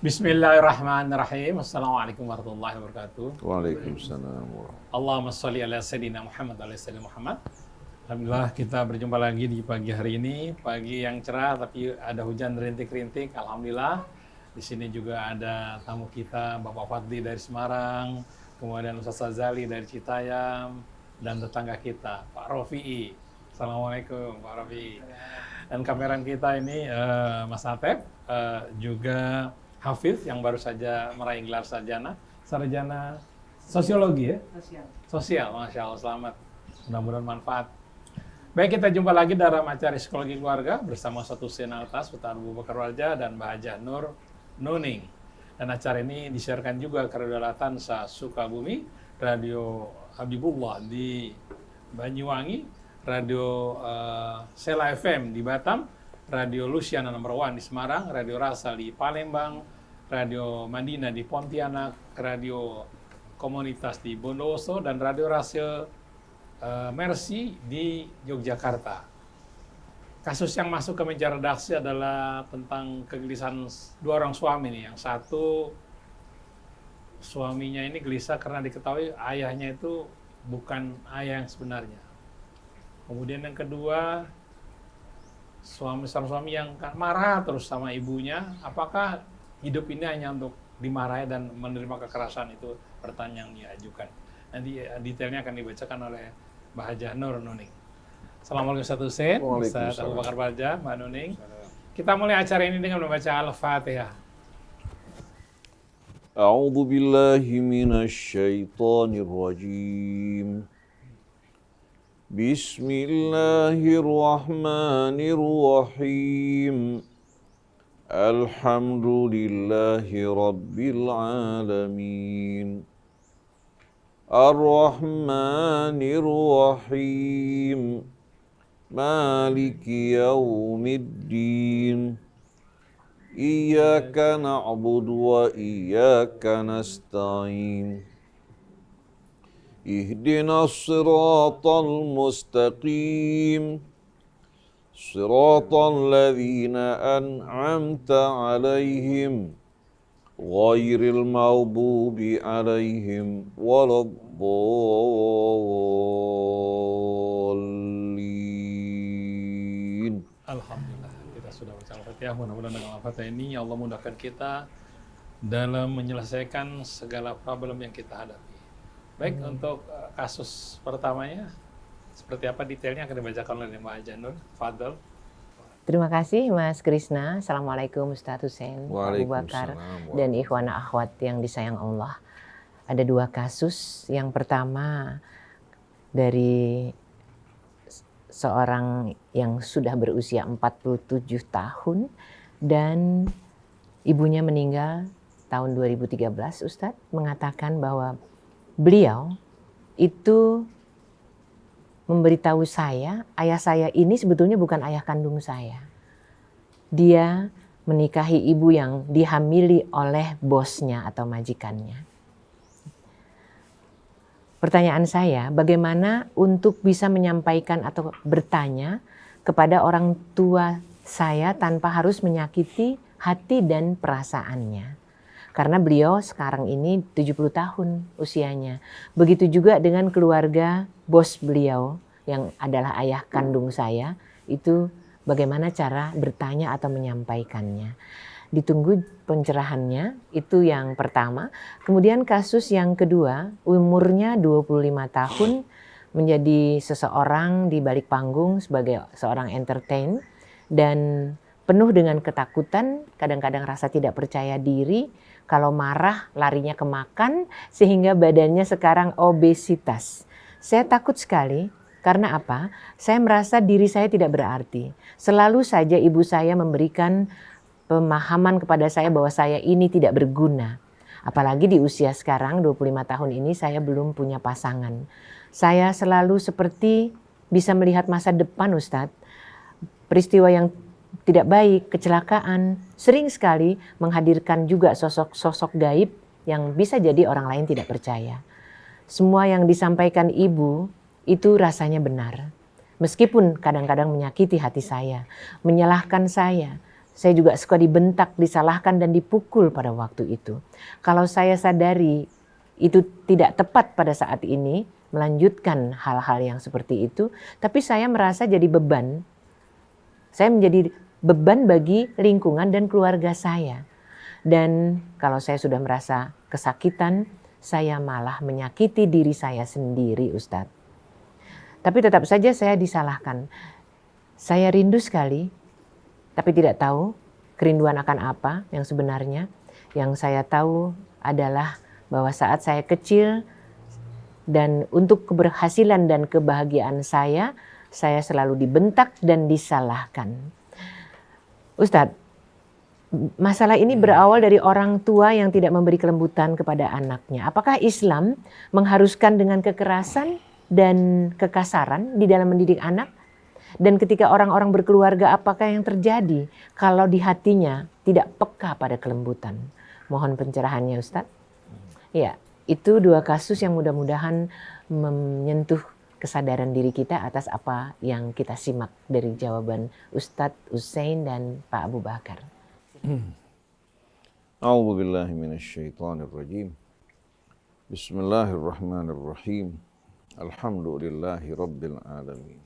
Bismillahirrahmanirrahim. Assalamualaikum warahmatullahi wabarakatuh. Waalaikumsalam warahmatullahi. Allahumma sholli ala sayyidina Muhammad wa ala sayyidina Muhammad. Alhamdulillah kita berjumpa lagi di pagi hari ini, pagi yang cerah tapi ada hujan rintik-rintik. Alhamdulillah. Di sini juga ada tamu kita Bapak Fadli dari Semarang, kemudian Ustaz Azali dari Citayam, dan tetangga kita Pak Rofi'i. Assalamualaikum Pak Rofi'i. Dan kameran kita ini Mas Atep, juga Hafiz yang baru saja meraih gelar sarjana sosiologi ya? Sosial, Masya Allah, selamat. Mudah-mudahan manfaat. Baik, kita jumpa lagi dalam acara Psikologi Keluarga bersama satu Altas, Ustaz Abu Bakar Warja dan Mbak Hajah Nur Nuning. Dan acara ini disiarkan juga ke Radio Latansa Sukabumi, Radio Habibullah di Banyuwangi, Radio Sela FM di Batam, Radio Luciana nomor 1 di Semarang, Radio Rasa di Palembang, Radio Madinah di Pontianak, Radio Komunitas di Bondowoso, dan Radio Rasio Mercy di Yogyakarta. Kasus yang masuk ke meja redaksi adalah tentang kegelisahan dua orang suami nih. Yang satu, suaminya ini gelisah karena diketahui ayahnya itu bukan ayah yang sebenarnya. Kemudian yang kedua, suami yang marah terus sama ibunya, apakah hidup ini hanya untuk dimarahi dan menerima kekerasan? Itu pertanyaan yang diajukan. Nanti detailnya akan dibacakan oleh Mbak Hajah Nur Nuning. Assalamualaikum Ustaz Hussein, Ustaz Abu Bakar Warja, Mbak Nuning. Kita mulai acara ini dengan membaca Al-Fatihah. A'udzu billahi minasy syaithanir rajim. Bismillahirrahmanirrahim. Alhamdulillahi rabbil alamin. Ar-Rahmanir Rahim. Maliki yaumiddin. Iyyaka na'budu wa iyyaka nasta'in. Ihdinas siratal mustaqim. Siratal ladzina an'amta 'alaihim ghairil maghdubi 'alaihim waladdallin. Alhamdulillah, kita sudah baca Al-Fatihah. Mudah-mudahan dengan Al-Fatihah ini Allah mudahkan kita dalam menyelesaikan segala problem yang kita hadapi. Baik, untuk kasus pertamanya, seperti apa detailnya akan dibacakan oleh Mbak Hajah Nur. Fadl. Terima kasih Mas Krisna. Assalamualaikum Ustaz Hussein, Abu Bakar, dan ikhwana akhwat yang disayang Allah. Ada dua kasus. Yang pertama dari seorang yang sudah berusia 47 tahun dan ibunya meninggal tahun 2013. Ustadz mengatakan bahwa beliau itu memberitahu saya, ayah saya ini sebetulnya bukan ayah kandung saya. Dia menikahi ibu yang dihamili oleh bosnya atau majikannya. Pertanyaan saya, bagaimana untuk bisa menyampaikan atau bertanya kepada orang tua saya tanpa harus menyakiti hati dan perasaannya? Karena beliau sekarang ini 70 tahun usianya. Begitu juga dengan keluarga bos beliau yang adalah ayah kandung saya. Itu bagaimana cara bertanya atau menyampaikannya. Ditunggu pencerahannya, itu yang pertama. Kemudian kasus yang kedua, umurnya 25 tahun, menjadi seseorang di balik panggung sebagai seorang entertain. Dan penuh dengan ketakutan, kadang-kadang rasa tidak percaya diri. Kalau marah larinya ke makan sehingga badannya sekarang obesitas. Saya takut sekali karena apa? Saya merasa diri saya tidak berarti. Selalu saja ibu saya memberikan pemahaman kepada saya bahwa saya ini tidak berguna. Apalagi di usia sekarang 25 tahun ini saya belum punya pasangan. Saya selalu seperti bisa melihat masa depan Ustadz. Peristiwa yang tidak baik, kecelakaan, sering sekali menghadirkan juga sosok-sosok gaib yang bisa jadi orang lain tidak percaya. Semua yang disampaikan ibu itu rasanya benar. Meskipun kadang-kadang menyakiti hati saya, menyalahkan saya, Saya juga suka dibentak, disalahkan dan dipukul pada waktu itu. Kalau saya sadari itu tidak tepat pada saat ini, melanjutkan hal-hal yang seperti itu, tapi saya merasa jadi beban. Saya menjadi beban bagi lingkungan dan keluarga saya. Dan kalau saya sudah merasa kesakitan, saya malah menyakiti diri saya sendiri, Ustadz. Tapi tetap saja saya disalahkan. Saya rindu sekali, tapi tidak tahu kerinduan akan apa yang sebenarnya. Yang saya tahu adalah bahwa saat saya kecil dan untuk keberhasilan dan kebahagiaan saya selalu dibentak dan disalahkan. Ustadz, masalah ini berawal dari orang tua yang tidak memberi kelembutan kepada anaknya. Apakah Islam mengharuskan dengan kekerasan dan kekasaran di dalam mendidik anak? Dan ketika orang-orang berkeluarga, apakah yang terjadi kalau di hatinya tidak peka pada kelembutan? Mohon pencerahannya, Ustadz. Ya, itu 2 kasus yang mudah-mudahan menyentuh kesadaran diri kita atas apa yang kita simak dari jawaban Ustadz Usain dan Pak Abu Bakar. A'udzu billahi minasyaitonir rajim. Bismillahirrahmanirrahim. Alhamdulillahi rabbil alamin.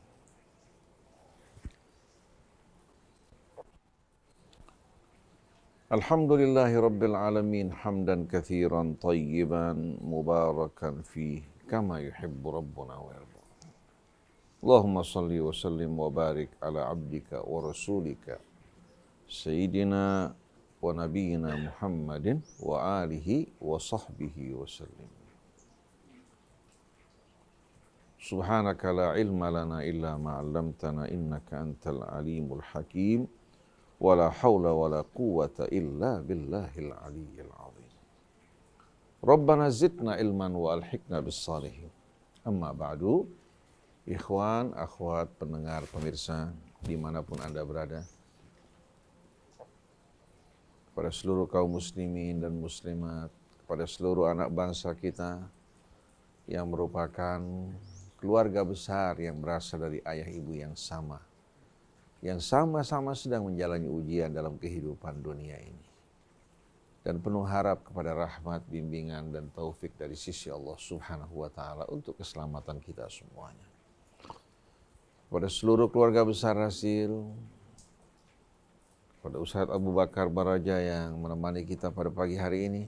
Alhamdulillahi rabbil alamin hamdan katsiran tayyiban mubarakan fih kama yuhibbu rabbuna wa yarda. Allahumma salli wa sallim wa barik ala abdika wa rasulika sayyidina wa nabiyyina Muhammadin wa alihi wa sahbihi wa sallim. Subhanaka la ilma lana illa ma 'allamtana innaka antal alimul hakim. Wala haula wala quwwata illa billahil aliyyil azim. Rabbana zidna ilman wa alhiqna bis salihin. Amma ba'du. Ikhwan, akhwat, pendengar, pemirsa dimanapun Anda berada, kepada seluruh kaum muslimin dan muslimat, kepada seluruh anak bangsa kita yang merupakan keluarga besar yang berasal dari ayah ibu yang sama, yang sama-sama sedang menjalani ujian dalam kehidupan dunia ini. Dan penuh harap kepada rahmat, bimbingan, dan taufik dari sisi Allah Subhanahu wa Ta'ala untuk keselamatan kita semuanya. Kepada seluruh keluarga besar Rasil, kepada Ustadz Abu Bakar Baraja yang menemani kita pada pagi hari ini,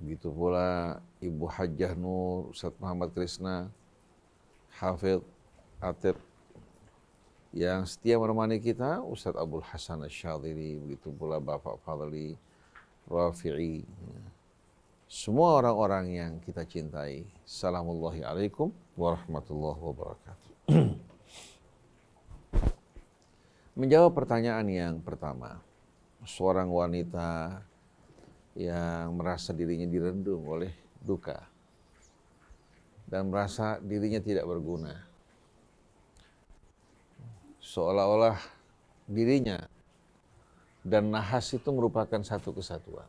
begitu pula Ibu Hajjah Nur, Ustadz Muhammad Krisna, Hafidh Atib, yang setia menemani kita, Ustadz Abdul Hasan Asy-Syadzili, begitu pula Bapak Fadli Rafi'i, semua orang-orang yang kita cintai. Assalamullahi alaikum warahmatullahi wabarakatuh. Menjawab pertanyaan yang pertama, seorang wanita yang merasa dirinya direndung oleh duka dan merasa dirinya tidak berguna, seolah-olah dirinya dan nahas itu merupakan satu kesatuan.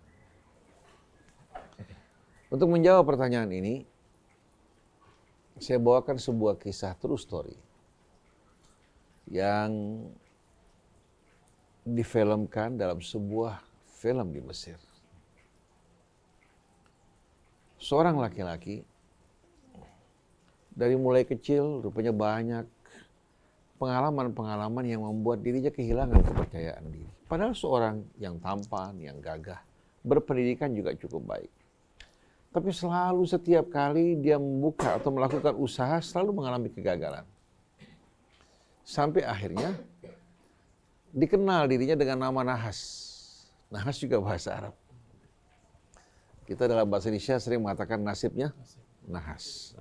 Untuk menjawab pertanyaan ini, saya bawakan sebuah kisah true story yang difilmkan dalam sebuah film di Mesir. Seorang laki-laki dari mulai kecil rupanya banyak pengalaman-pengalaman yang membuat dirinya kehilangan kepercayaan diri. Padahal seorang yang tampan, yang gagah, berpendidikan juga cukup baik. Tapi selalu setiap kali dia membuka atau melakukan usaha selalu mengalami kegagalan. Sampai akhirnya dikenal dirinya dengan nama Nahas. Nahas juga bahasa Arab. Kita dalam bahasa Indonesia sering mengatakan nasibnya Nahas.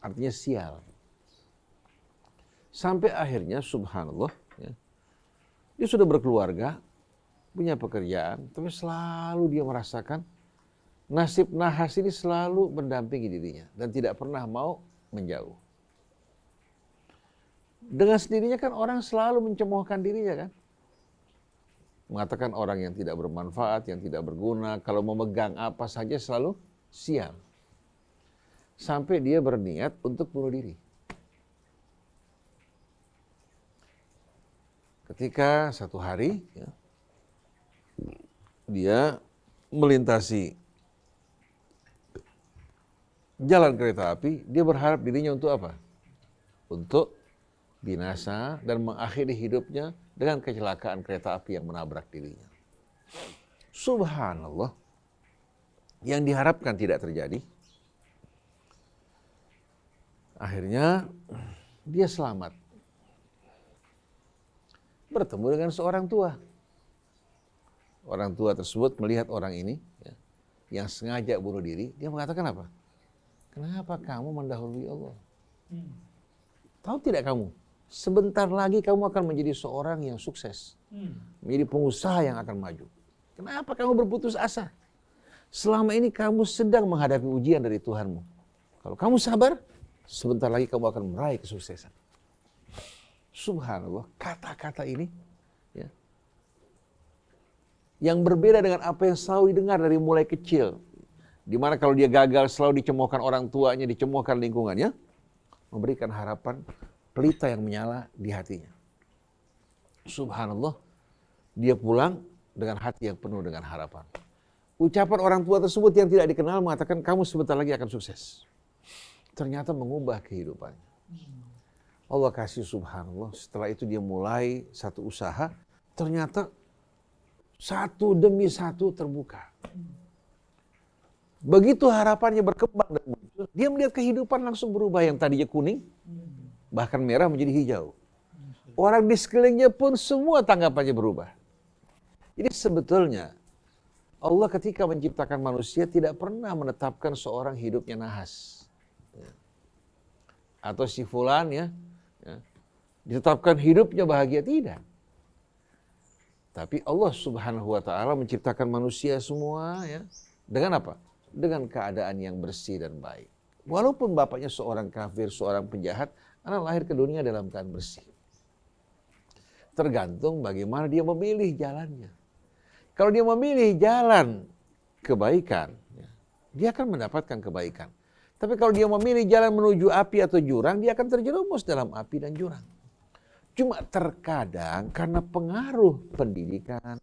Artinya sial. Sampai akhirnya subhanallah, ya, dia sudah berkeluarga, punya pekerjaan, tapi selalu dia merasakan nasib Nahas ini selalu mendampingi dirinya dan tidak pernah mau menjauh. Dengan sendirinya kan orang selalu mencemoohkan dirinya kan. Mengatakan orang yang tidak bermanfaat, yang tidak berguna, kalau memegang apa saja selalu sial. Sampai dia berniat untuk bunuh diri. ketika satu hari ya, dia melintasi jalan kereta api, dia berharap dirinya untuk apa? Untuk binasa dan mengakhiri hidupnya dengan kecelakaan kereta api yang menabrak dirinya. Subhanallah, yang diharapkan tidak terjadi. Akhirnya dia selamat. Bertemu dengan seorang tua. Orang tua tersebut melihat orang ini ya, yang sengaja bunuh diri, dia mengatakan apa? Kenapa kamu mendahului Allah? Tahu tidak kamu? Sebentar lagi kamu akan menjadi seorang yang sukses. Menjadi pengusaha yang akan maju. Kenapa kamu berputus asa? Selama ini kamu sedang menghadapi ujian dari Tuhanmu. Kalau kamu sabar, sebentar lagi kamu akan meraih kesuksesan. Subhanallah, kata-kata ini ya, yang berbeda dengan apa yang selalu didengar dari mulai kecil. Di mana kalau dia gagal selalu dicemoohkan orang tuanya, dicemoohkan lingkungannya, memberikan harapan pelita yang menyala di hatinya. Subhanallah, dia pulang dengan hati yang penuh dengan harapan. Ucapan orang tua tersebut yang tidak dikenal mengatakan kamu sebentar lagi akan sukses. Ternyata mengubah kehidupannya. Allah kasih subhanallah, setelah itu dia mulai satu usaha, ternyata satu demi satu terbuka. Begitu harapannya berkembang dan muncul, dia melihat kehidupan langsung berubah, yang tadinya kuning, bahkan merah menjadi hijau. Orang di sekelilingnya pun semua tanggapannya berubah. Jadi sebetulnya Allah ketika menciptakan manusia tidak pernah menetapkan seorang hidupnya nahas. Atau si fulan ya, ditetapkan hidupnya bahagia, tidak. Tapi Allah Subhanahu wa taala menciptakan manusia semua ya dengan apa? Dengan keadaan yang bersih dan baik. Walaupun bapaknya seorang kafir, seorang penjahat, anak lahir ke dunia dalam keadaan bersih. Tergantung bagaimana dia memilih jalannya. Kalau dia memilih jalan kebaikan, dia akan mendapatkan kebaikan. Tapi kalau dia memilih jalan menuju api atau jurang, dia akan terjerumus dalam api dan jurang. Cuma terkadang karena pengaruh pendidikan,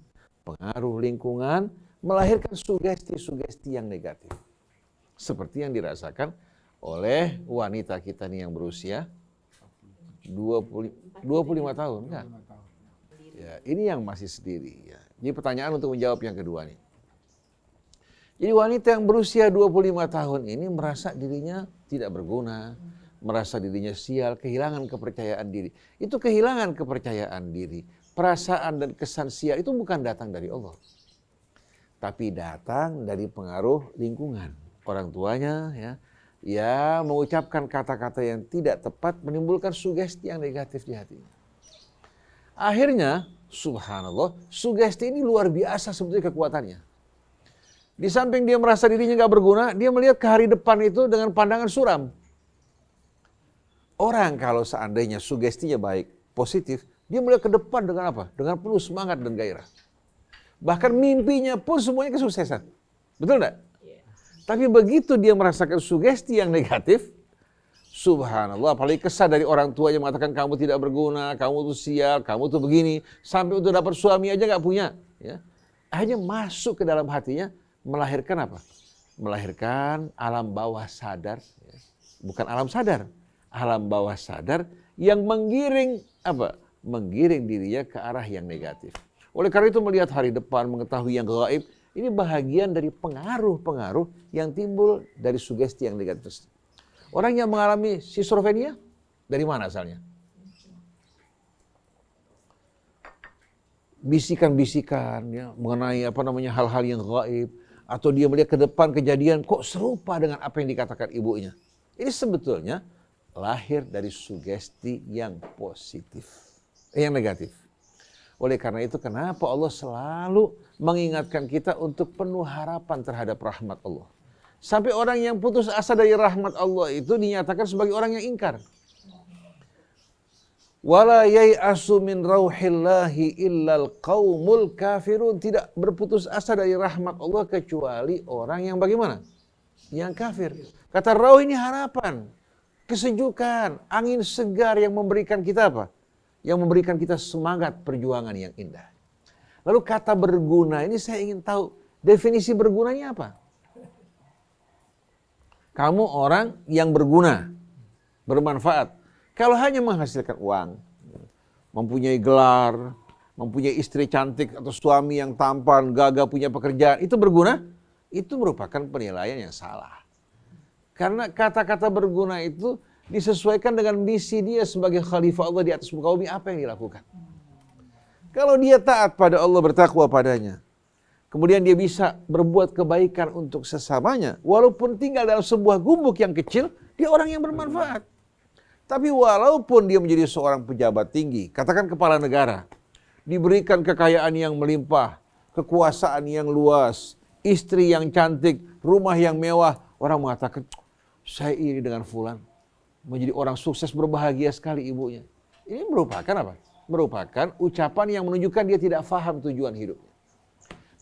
pengaruh lingkungan, melahirkan sugesti-sugesti yang negatif. Seperti yang dirasakan oleh wanita kita nih yang berusia 25 tahun. Enggak? Ya, ini yang masih sendiri. Ya. Jadi pertanyaan untuk menjawab yang kedua nih. Jadi wanita yang berusia 25 tahun ini merasa dirinya tidak berguna, merasa dirinya sial, kehilangan kepercayaan diri. Itu kehilangan kepercayaan diri, perasaan dan kesan sial itu bukan datang dari Allah. Tapi datang dari pengaruh lingkungan. Orang tuanya ya mengucapkan kata-kata yang tidak tepat, menimbulkan sugesti yang negatif di hatinya. Akhirnya, subhanallah, sugesti ini luar biasa sebetulnya kekuatannya. Di samping dia merasa dirinya nggak berguna, dia melihat ke hari depan itu dengan pandangan suram. Orang kalau seandainya sugestinya baik, positif, dia melihat ke depan dengan apa? Dengan penuh semangat dan gairah. Bahkan mimpinya pun semuanya kesuksesan. Betul enggak? Yeah. Tapi begitu dia merasakan sugesti yang negatif, subhanallah, apalagi kesal dari orang tuanya mengatakan kamu tidak berguna, kamu tuh sial, kamu tuh begini, sampai untuk dapat suami aja nggak punya. Ya. Akhirnya masuk ke dalam hatinya, melahirkan apa? Melahirkan alam bawah sadar, ya. Bukan alam sadar, alam bawah sadar yang menggiring apa? Menggiring dirinya ke arah yang negatif. Oleh karena itu melihat hari depan, mengetahui yang gaib, ini bahagian dari pengaruh-pengaruh yang timbul dari sugesti yang negatif. Orang yang mengalami schizofrenia, dari mana asalnya? Bisikan-bisikan ya, mengenai hal-hal yang gaib, atau dia melihat ke depan kejadian kok serupa dengan apa yang dikatakan ibunya. Ini sebetulnya lahir dari sugesti yang positif, yang negatif. Oleh karena itu kenapa Allah selalu mengingatkan kita untuk penuh harapan terhadap rahmat Allah. Sampai orang yang putus asa dari rahmat Allah itu dinyatakan sebagai orang yang ingkar. Wala yai'asu min rauhillahi illal qaumul kafirun. Tidak berputus asa dari rahmat Allah kecuali orang yang bagaimana? Yang kafir. Kata rauh ini harapan, kesejukan, angin segar yang memberikan kita apa? yang memberikan kita semangat perjuangan yang indah. Lalu kata berguna ini saya ingin tahu definisi bergunanya apa? Kamu orang yang berguna, bermanfaat. Kalau hanya menghasilkan uang, mempunyai gelar, mempunyai istri cantik atau suami yang tampan, gagah, punya pekerjaan, itu berguna? Itu merupakan penilaian yang salah. Karena kata-kata berguna itu disesuaikan dengan misi dia sebagai khalifah Allah di atas muka bumi, apa yang dilakukan. Kalau dia taat pada Allah, bertakwa padanya, kemudian dia bisa berbuat kebaikan untuk sesamanya, walaupun tinggal dalam sebuah gubuk yang kecil, dia orang yang bermanfaat. Tapi walaupun dia menjadi seorang pejabat tinggi, katakan kepala negara, diberikan kekayaan yang melimpah, kekuasaan yang luas, istri yang cantik, rumah yang mewah, orang mengatakan, saya iri dengan fulan, menjadi orang sukses, berbahagia sekali ibunya. Ini merupakan apa? Merupakan ucapan yang menunjukkan dia tidak paham tujuan hidupnya.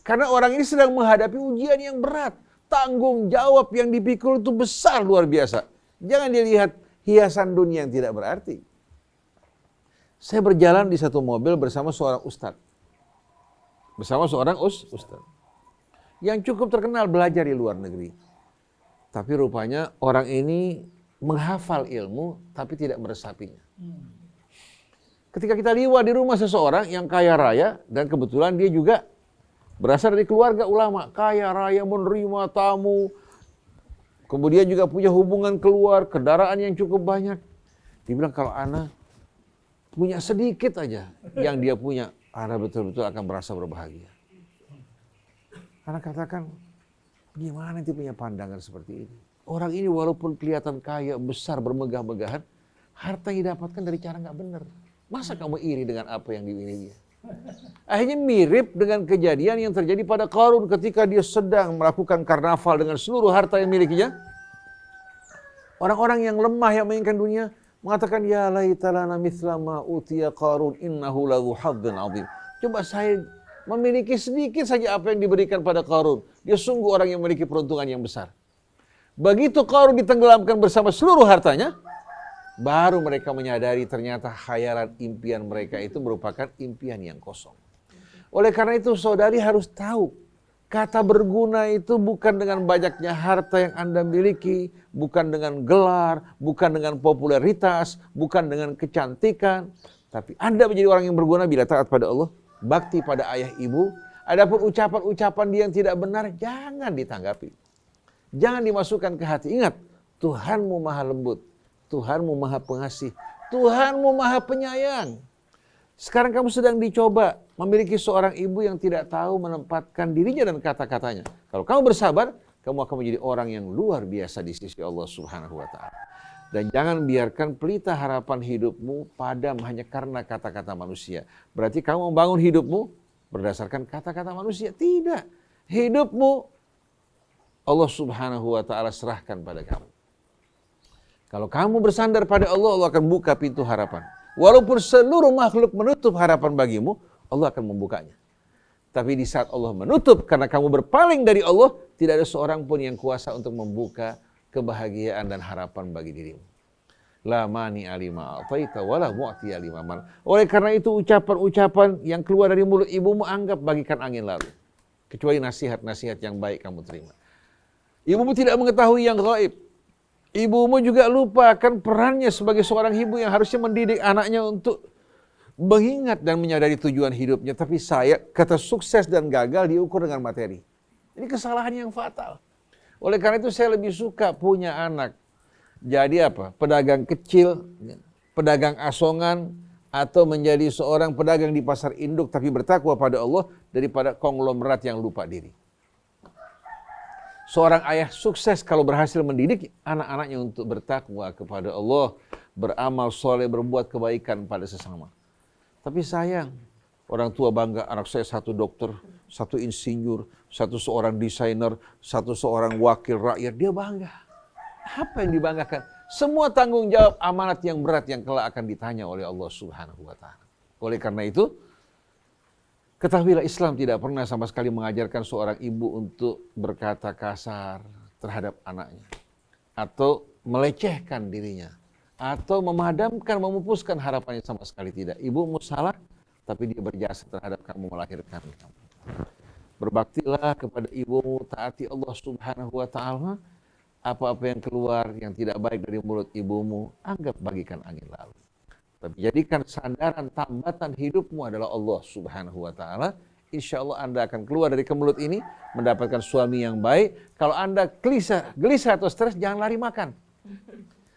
Karena orang ini sedang menghadapi ujian yang berat. Tanggung jawab yang dipikul itu besar, luar biasa. Jangan dilihat hiasan dunia yang tidak berarti. Saya berjalan di satu mobil bersama seorang ustadz. Ustadz. Yang cukup terkenal belajar di luar negeri. Tapi rupanya orang ini menghafal ilmu tapi tidak meresapinya. Ketika kita liwat di rumah seseorang yang kaya raya, dan kebetulan dia juga berasal dari keluarga ulama, kaya raya, menerima tamu, kemudian juga punya hubungan keluar, kendaraan yang cukup banyak. Dibilang kalau ana punya sedikit aja yang dia punya, ana betul-betul akan merasa berbahagia. Ana katakan, gimana dia punya pandangan seperti ini? Orang ini walaupun kelihatan kaya, besar, bermegah-megahan, harta yang didapatkan dari cara nggak benar. Masa kamu iri dengan apa yang dimiliki dia? Akhirnya mirip dengan kejadian yang terjadi pada Qarun ketika dia sedang melakukan karnaval dengan seluruh harta yang milikinya. Orang-orang yang lemah yang menginginkan dunia mengatakan, ya laitalana mithla ma utiya Qarun innahu lahu hadzun azim. Coba saya memiliki sedikit saja apa yang diberikan pada Qarun. Dia sungguh orang yang memiliki peruntungan yang besar. Begitu Qarun ditenggelamkan bersama seluruh hartanya, baru mereka menyadari ternyata khayalan impian mereka itu merupakan impian yang kosong. Oleh karena itu saudari harus tahu, kata berguna itu bukan dengan banyaknya harta yang Anda miliki, bukan dengan gelar, bukan dengan popularitas, bukan dengan kecantikan. Tapi Anda menjadi orang yang berguna bila taat pada Allah, bakti pada ayah ibu. Adapun ucapan-ucapan dia yang tidak benar, jangan ditanggapi. Jangan dimasukkan ke hati. Ingat, Tuhanmu maha lembut. Tuhanmu maha pengasih, Tuhanmu maha penyayang. Sekarang kamu sedang dicoba memiliki seorang ibu yang tidak tahu menempatkan dirinya dan kata-katanya. Kalau kamu bersabar, kamu akan menjadi orang yang luar biasa di sisi Allah Subhanahu wa Ta'ala. Dan jangan biarkan pelita harapan hidupmu padam hanya karena kata-kata manusia. Berarti kamu membangun hidupmu berdasarkan kata-kata manusia. Tidak. Hidupmu Allah Subhanahu wa Ta'ala serahkan pada kamu. Kalau kamu bersandar pada Allah, Allah akan buka pintu harapan. Walaupun seluruh makhluk menutup harapan bagimu, Allah akan membukanya. Tapi di saat Allah menutup, karena kamu berpaling dari Allah, tidak ada seorang pun yang kuasa untuk membuka kebahagiaan dan harapan bagi dirimu. La mani alima ataita wala mu'ti alima man. Oleh karena itu ucapan-ucapan yang keluar dari mulut ibumu anggap bagikan angin lalu. Kecuali nasihat-nasihat yang baik kamu terima. Ibumu tidak mengetahui yang gaib. Ibumu juga lupakan perannya sebagai seorang ibu yang harusnya mendidik anaknya untuk mengingat dan menyadari tujuan hidupnya. Tapi kata sukses dan gagal diukur dengan materi. Ini kesalahan yang fatal. Oleh karena itu saya lebih suka punya anak jadi apa? Pedagang kecil, pedagang asongan, atau menjadi seorang pedagang di pasar induk tapi bertakwa pada Allah daripada konglomerat yang lupa diri. Seorang ayah sukses kalau berhasil mendidik anak-anaknya untuk bertakwa kepada Allah, beramal soleh, berbuat kebaikan pada sesama. Tapi sayang, orang tua bangga anak saya satu dokter, satu insinyur, satu seorang desainer, satu seorang wakil rakyat, dia bangga. Apa yang dibanggakan? Semua tanggung jawab amanat yang berat yang kelak akan ditanya oleh Allah Subhanahu wa Ta'ala. Oleh karena itu, ketahuilah Islam tidak pernah sama sekali mengajarkan seorang ibu untuk berkata kasar terhadap anaknya. Atau melecehkan dirinya. atau memadamkan, memupuskan harapannya, sama sekali tidak. Ibumu salah, tapi dia berjasa terhadap kamu, melahirkan kamu. Berbaktilah kepada ibumu, taati Allah Subhanahu wa Ta'ala. Apa-apa yang keluar yang tidak baik dari mulut ibumu, anggap bagikan angin lalu. Tapi jadikan sandaran tambatan hidupmu adalah Allah Subhanahu wa Ta'ala. Insya Allah Anda akan keluar dari kemelut ini, mendapatkan suami yang baik. Kalau Anda gelisah atau stres, jangan lari makan.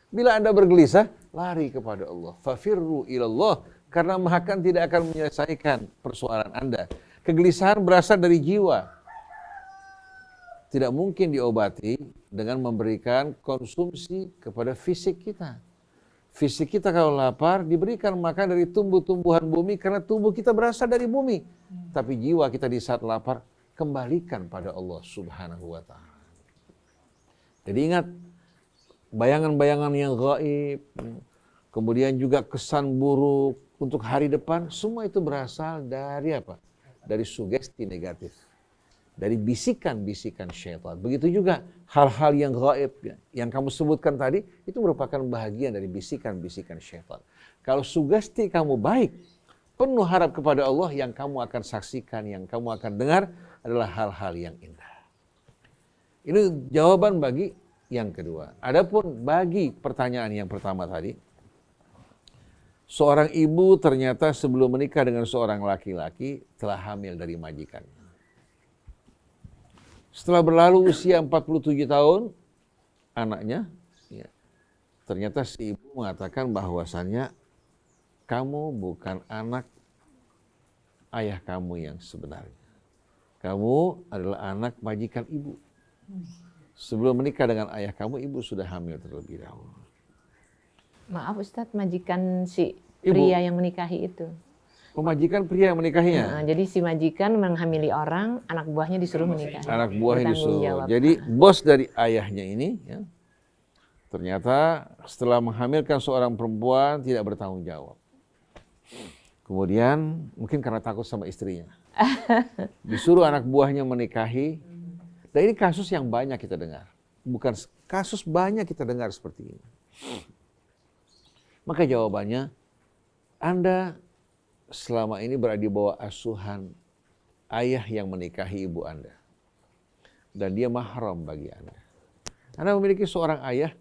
Bila Anda bergelisah, lari kepada Allah. Fafirru ilallah, karena makan tidak akan menyelesaikan persoalan Anda. Kegelisahan berasal dari jiwa. Tidak mungkin diobati dengan memberikan konsumsi kepada fisik kita. Fisik kita kalau lapar diberikan makan dari tumbuh-tumbuhan bumi karena tubuh kita berasal dari bumi. Tapi jiwa kita di saat lapar kembalikan pada Allah Subhanahu wa Ta'ala. Jadi ingat, bayangan-bayangan yang gaib, kemudian juga kesan buruk untuk hari depan, semua itu berasal dari apa? Dari sugesti negatif. Dari bisikan-bisikan syaitan. Begitu juga hal-hal yang gaib yang kamu sebutkan tadi, itu merupakan bahagian dari bisikan-bisikan syaitan. Kalau sugesti kamu baik, penuh harap kepada Allah, yang kamu akan saksikan, yang kamu akan dengar adalah hal-hal yang indah. Ini jawaban bagi yang kedua. Adapun bagi pertanyaan yang pertama tadi, seorang ibu ternyata sebelum menikah dengan seorang laki-laki telah hamil dari majikannya. Setelah berlalu usia 47 tahun, anaknya, ternyata si ibu mengatakan bahwasannya kamu bukan anak ayah kamu yang sebenarnya. Kamu adalah anak majikan ibu. Sebelum menikah dengan ayah kamu, ibu sudah hamil terlebih dahulu. Maaf Ustadz, majikan si pria yang menikahi itu. Majikan pria yang menikahinya? Jadi si majikan menghamili orang, anak buahnya disuruh menikahi. Anak buahnya disuruh. Jawab. Jadi bos dari ayahnya ini, ternyata setelah menghamilkan seorang perempuan tidak bertanggung jawab. Kemudian mungkin karena takut sama istrinya, disuruh anak buahnya menikahi. Dan ini kasus yang banyak kita dengar. Bukan kasus banyak kita dengar seperti ini. Maka jawabannya, Anda selama ini berada di bawah asuhan ayah yang menikahi ibu Anda. Dan dia mahram bagi Anda. Anda memiliki seorang ayah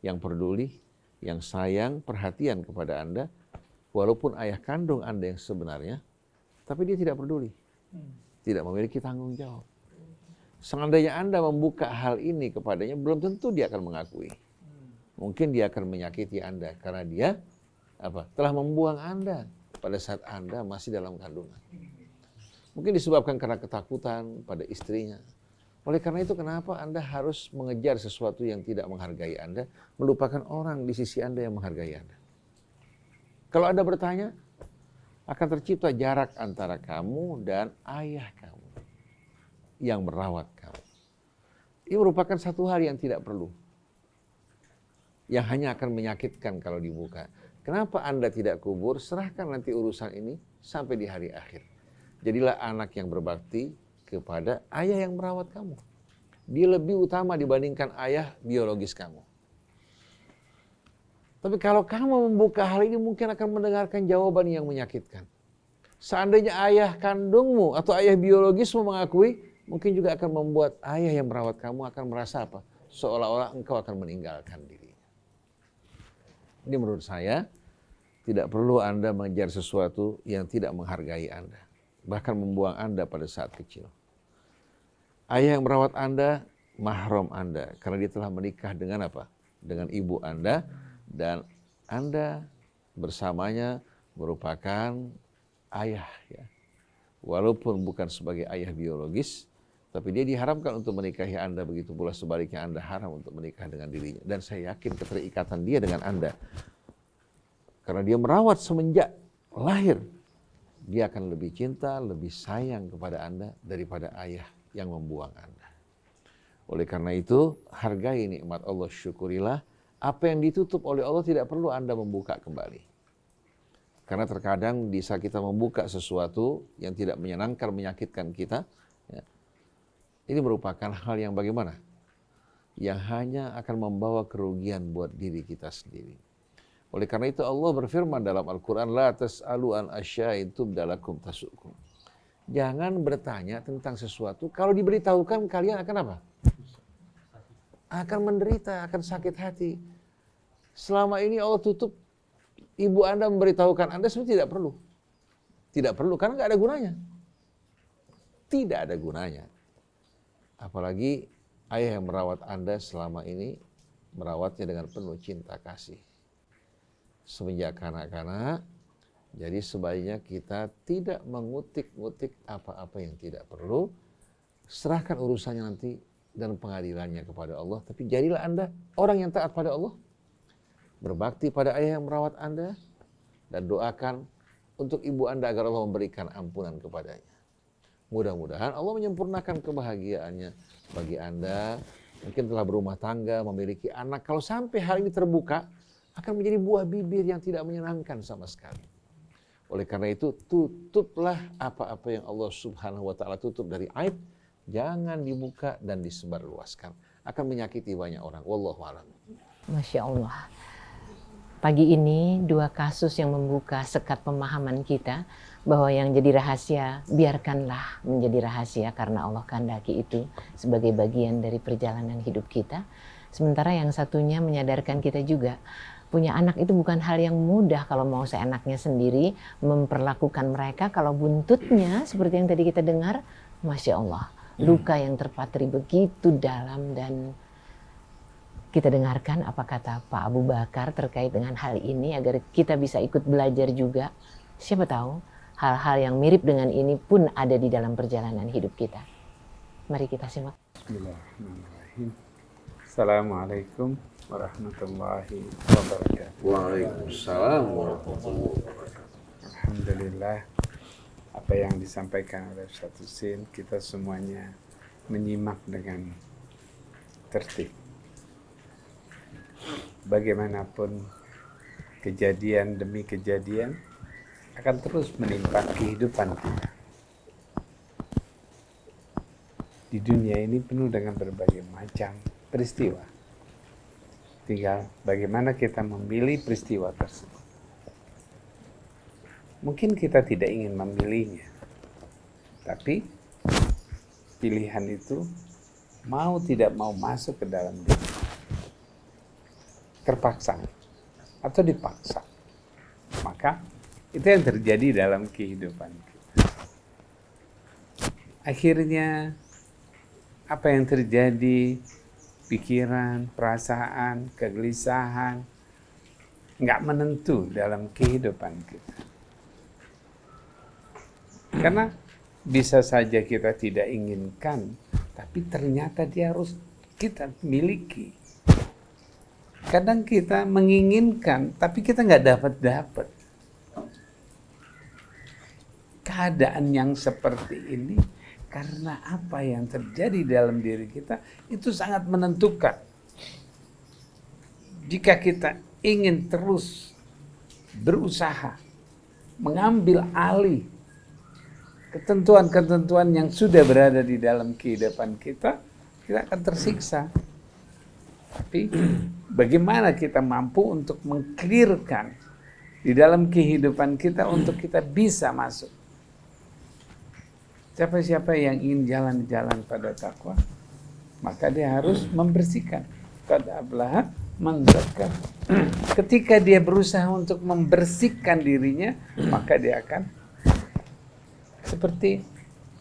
yang peduli, yang sayang, perhatian kepada Anda. Walaupun ayah kandung Anda yang sebenarnya, tapi dia tidak peduli. Tidak memiliki tanggung jawab. Seandainya Anda membuka hal ini kepadanya, belum tentu dia akan mengakui. Mungkin dia akan menyakiti Anda karena dia telah membuang Anda pada saat Anda masih dalam kandungan. Mungkin disebabkan karena ketakutan pada istrinya. Oleh karena itu, kenapa Anda harus mengejar sesuatu yang tidak menghargai Anda, melupakan orang di sisi Anda yang menghargai Anda? Kalau Anda bertanya, akan tercipta jarak antara kamu dan ayah kamu yang merawat kamu. Ini merupakan satu hal yang tidak perlu, yang hanya akan menyakitkan kalau dibuka. Kenapa Anda tidak kubur? Serahkan nanti urusan ini sampai di hari akhir. Jadilah anak yang berbakti kepada ayah yang merawat kamu. Dia lebih utama dibandingkan ayah biologis kamu. Tapi kalau kamu membuka hal ini, mungkin akan mendengarkan jawaban yang menyakitkan. Seandainya ayah kandungmu atau ayah biologismu mengakui, mungkin juga akan membuat ayah yang merawat kamu akan merasa apa? Seolah-olah engkau akan meninggalkan dirinya. Ini menurut saya, tidak perlu Anda mengejar sesuatu yang tidak menghargai Anda. Bahkan membuang Anda pada saat kecil. Ayah yang merawat Anda, mahram Anda. Karena dia telah menikah dengan apa? Dengan ibu Anda. Dan Anda bersamanya merupakan ayah. Walaupun bukan sebagai ayah biologis, tapi dia diharamkan untuk menikahi Anda, begitu pula sebaliknya Anda haram untuk menikah dengan dirinya. Dan saya yakin keterikatan dia dengan Anda, karena dia merawat semenjak lahir, dia akan lebih cinta, lebih sayang kepada Anda daripada ayah yang membuang Anda. Oleh karena itu, hargai nikmat Allah, syukurilah. Apa yang ditutup oleh Allah tidak perlu Anda membuka kembali. Karena terkadang bisa kita membuka sesuatu yang tidak menyenangkan, menyakitkan kita, ini merupakan hal yang bagaimana? Yang hanya akan membawa kerugian buat diri kita sendiri. Oleh karena itu Allah berfirman dalam Al-Quran, La tas'alu an asya'in tubdalakum tasukum. Jangan bertanya tentang sesuatu, kalau diberitahukan kalian akan apa? Akan menderita, akan sakit hati. Selama ini Allah tutup, ibu Anda memberitahukan Anda sebenarnya tidak perlu. Tidak perlu, karena nggak ada gunanya. Tidak ada gunanya. Apalagi ayah yang merawat Anda selama ini, merawatnya dengan penuh cinta kasih. Semenjak kanak-kanak, jadi sebaiknya kita tidak mengutik-ngutik apa-apa yang tidak perlu. Serahkan urusannya nanti dan pengadilannya kepada Allah. Tapi jadilah Anda orang yang taat pada Allah. Berbakti pada ayah yang merawat Anda. Dan doakan untuk ibu Anda agar Allah memberikan ampunan kepadanya. Mudah-mudahan Allah menyempurnakan kebahagiaannya bagi Anda. Mungkin telah berumah tangga, memiliki anak. Kalau sampai hal ini terbuka, akan menjadi buah bibir yang tidak menyenangkan sama sekali. Oleh karena itu, tutuplah apa-apa yang Allah Subhanahu wa Ta'ala tutup dari aib. Jangan dibuka dan disebarluaskan. Akan menyakiti banyak orang. Wallahu a'lam. Masya Allah. Pagi ini 2 kasus yang membuka sekat pemahaman kita bahwa yang jadi rahasia, biarkanlah menjadi rahasia karena Allah kehendaki itu sebagai bagian dari perjalanan hidup kita. Sementara yang satunya menyadarkan kita juga, punya anak itu bukan hal yang mudah kalau mau seenaknya sendiri memperlakukan mereka. Kalau buntutnya seperti yang tadi kita dengar, Masya Allah, luka yang terpatri begitu dalam. Dan kita dengarkan apa kata Pak Abu Bakar terkait dengan hal ini agar kita bisa ikut belajar juga. Siapa tahu hal-hal yang mirip dengan ini pun ada di dalam perjalanan hidup kita. Mari kita simak. Bismillahirrahmanirrahim. Assalamualaikum warahmatullahi wabarakatuh. Waalaikumsalam warahmatullahi wabarakatuh. Alhamdulillah, apa yang disampaikan oleh Ustaz Husin, kita semuanya menyimak dengan tertib. Bagaimanapun kejadian demi kejadian akan terus menimpa kehidupan kita. Di dunia ini penuh dengan berbagai macam peristiwa. Tinggal bagaimana kita memilih peristiwa tersebut. Mungkin kita tidak ingin memilihnya, tapi pilihan itu mau tidak mau masuk ke dalam diri. Terpaksa atau dipaksa. Maka itu yang terjadi dalam kehidupan kita. Akhirnya apa yang terjadi, pikiran, perasaan, kegelisahan, nggak menentu dalam kehidupan kita. Karena bisa saja kita tidak inginkan, tapi ternyata dia harus kita miliki. Kadang kita menginginkan, tapi kita nggak dapat. Keadaan yang seperti ini, karena apa yang terjadi dalam diri kita, itu sangat menentukan. Jika kita ingin terus berusaha, mengambil alih ketentuan-ketentuan yang sudah berada di dalam kehidupan kita, kita akan tersiksa. Tapi bagaimana kita mampu untuk meng-clearkan di dalam kehidupan kita untuk kita bisa masuk. Siapa-siapa yang ingin jalan-jalan pada takwa, maka dia harus membersihkan. Qad aflaha man zakkaha. Ketika dia berusaha untuk membersihkan dirinya, maka dia akan seperti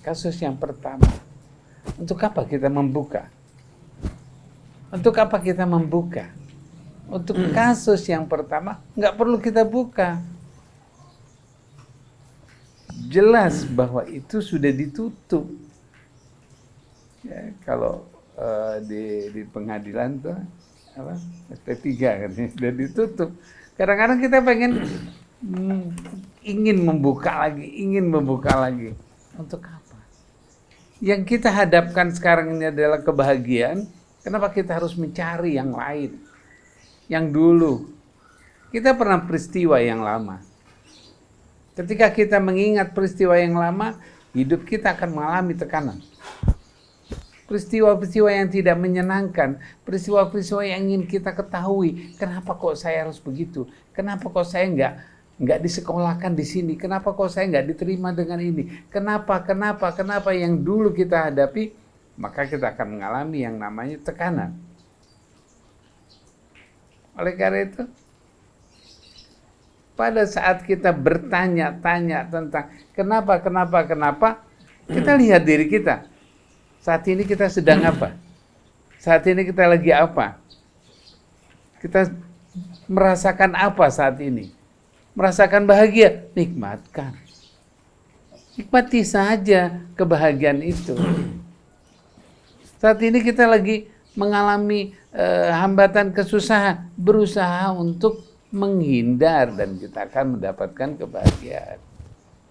kasus yang pertama. Untuk apa kita membuka? Untuk apa kita membuka? Untuk kasus yang pertama, nggak perlu kita buka. Jelas bahwa itu sudah ditutup. Ya, kalau di pengadilan tuh apa, SP3 kan sudah ditutup. Kadang-kadang kita pengen ingin membuka lagi. Untuk apa? Yang kita hadapkan sekarang ini adalah kebahagiaan. Kenapa kita harus mencari yang lain? Yang dulu. Kita pernah peristiwa yang lama. Ketika kita mengingat peristiwa yang lama, hidup kita akan mengalami tekanan. peristiwa-peristiwa yang tidak menyenangkan, peristiwa-peristiwa yang ingin kita ketahui. Kenapa kok saya harus begitu? Kenapa kok saya nggak disekolahkan di sini? Kenapa kok saya nggak diterima dengan ini? Kenapa yang dulu kita hadapi, maka kita akan mengalami yang namanya tekanan. Oleh karena itu, pada saat kita bertanya-tanya tentang kenapa, kita lihat diri kita. Saat ini kita sedang apa? Saat ini kita lagi apa? Kita merasakan apa saat ini? Merasakan bahagia? Nikmatkan. Nikmati saja kebahagiaan itu. Saat ini kita lagi mengalami hambatan, kesusahan, berusaha untuk menghindar dan kita akan mendapatkan kebahagiaan.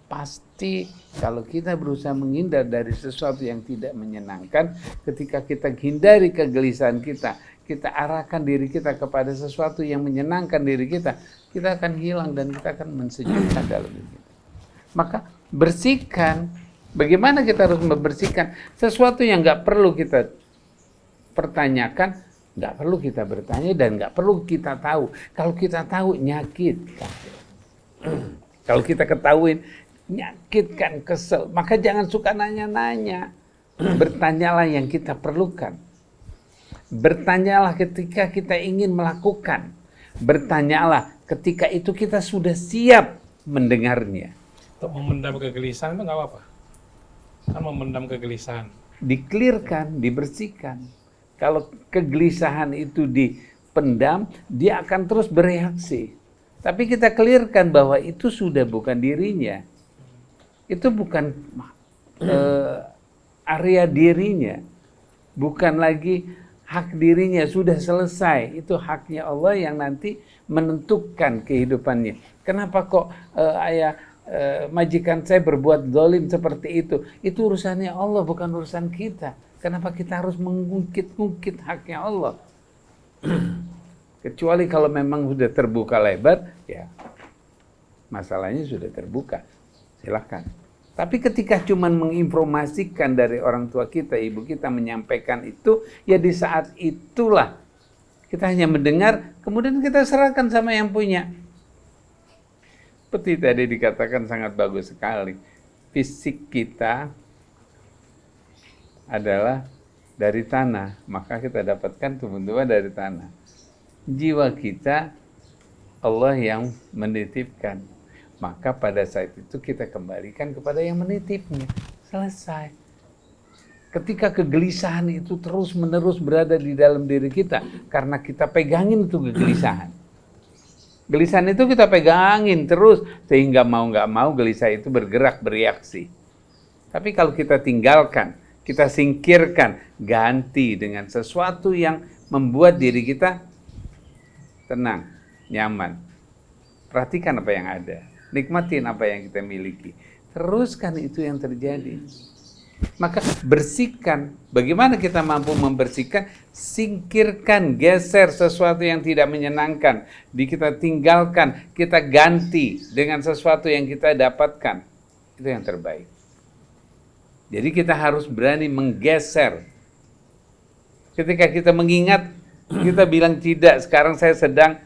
Pasti kalau kita berusaha menghindar dari sesuatu yang tidak menyenangkan, ketika kita hindari kegelisahan kita, kita arahkan diri kita kepada sesuatu yang menyenangkan diri kita, kita akan hilang dan kita akan mensejukkan dalam diri kita. Maka bersihkan. Bagaimana kita harus membersihkan sesuatu yang nggak perlu kita pertanyakan, nggak perlu kita bertanya dan nggak perlu kita tahu. Kalau kita tahu nyakitkan. Kalau kita ketahuin nyakitkan, kesel, maka jangan suka nanya-nanya. Bertanyalah yang kita perlukan. Bertanyalah ketika kita ingin melakukan. Bertanyalah ketika itu kita sudah siap mendengarnya. Untuk memendam kegelisahan itu nggak apa-apa. Kan memendam kegelisahan. Diklirkan, dibersihkan. Kalau kegelisahan itu dipendam, dia akan terus bereaksi. Tapi kita clearkan bahwa itu sudah bukan dirinya. Itu bukan area dirinya. Bukan lagi hak dirinya, sudah selesai. Itu haknya Allah yang nanti menentukan kehidupannya. Kenapa kok majikan saya berbuat zalim seperti itu? Itu urusannya Allah, bukan urusan kita. Kenapa kita harus mengungkit-ungkit haknya Allah? Kecuali kalau memang sudah terbuka lebar, ya masalahnya sudah terbuka. Silahkan. Tapi ketika cuma menginformasikan dari orang tua kita, ibu kita menyampaikan itu, ya di saat itulah kita hanya mendengar, kemudian kita serahkan sama yang punya. Seperti tadi dikatakan sangat bagus sekali. Fisik kita adalah dari tanah, maka kita dapatkan tumbuh-tumbuhan dari tanah. Jiwa kita Allah yang menitipkan, maka pada saat itu kita kembalikan kepada yang menitipnya. Selesai. Ketika kegelisahan itu terus-menerus berada di dalam diri kita, karena kita pegangin itu kegelisahan. Gelisahan itu kita pegangin terus, sehingga mau nggak mau gelisah itu bergerak, bereaksi. Tapi kalau kita tinggalkan, kita singkirkan, ganti dengan sesuatu yang membuat diri kita tenang, nyaman. Perhatikan apa yang ada, nikmatin apa yang kita miliki. Teruskan itu yang terjadi. Maka bersihkan. Bagaimana kita mampu membersihkan? Singkirkan, geser sesuatu yang tidak menyenangkan. Kita tinggalkan, kita ganti dengan sesuatu yang kita dapatkan. Itu yang terbaik. Jadi kita harus berani menggeser. Ketika kita mengingat, kita bilang tidak, sekarang saya sedang,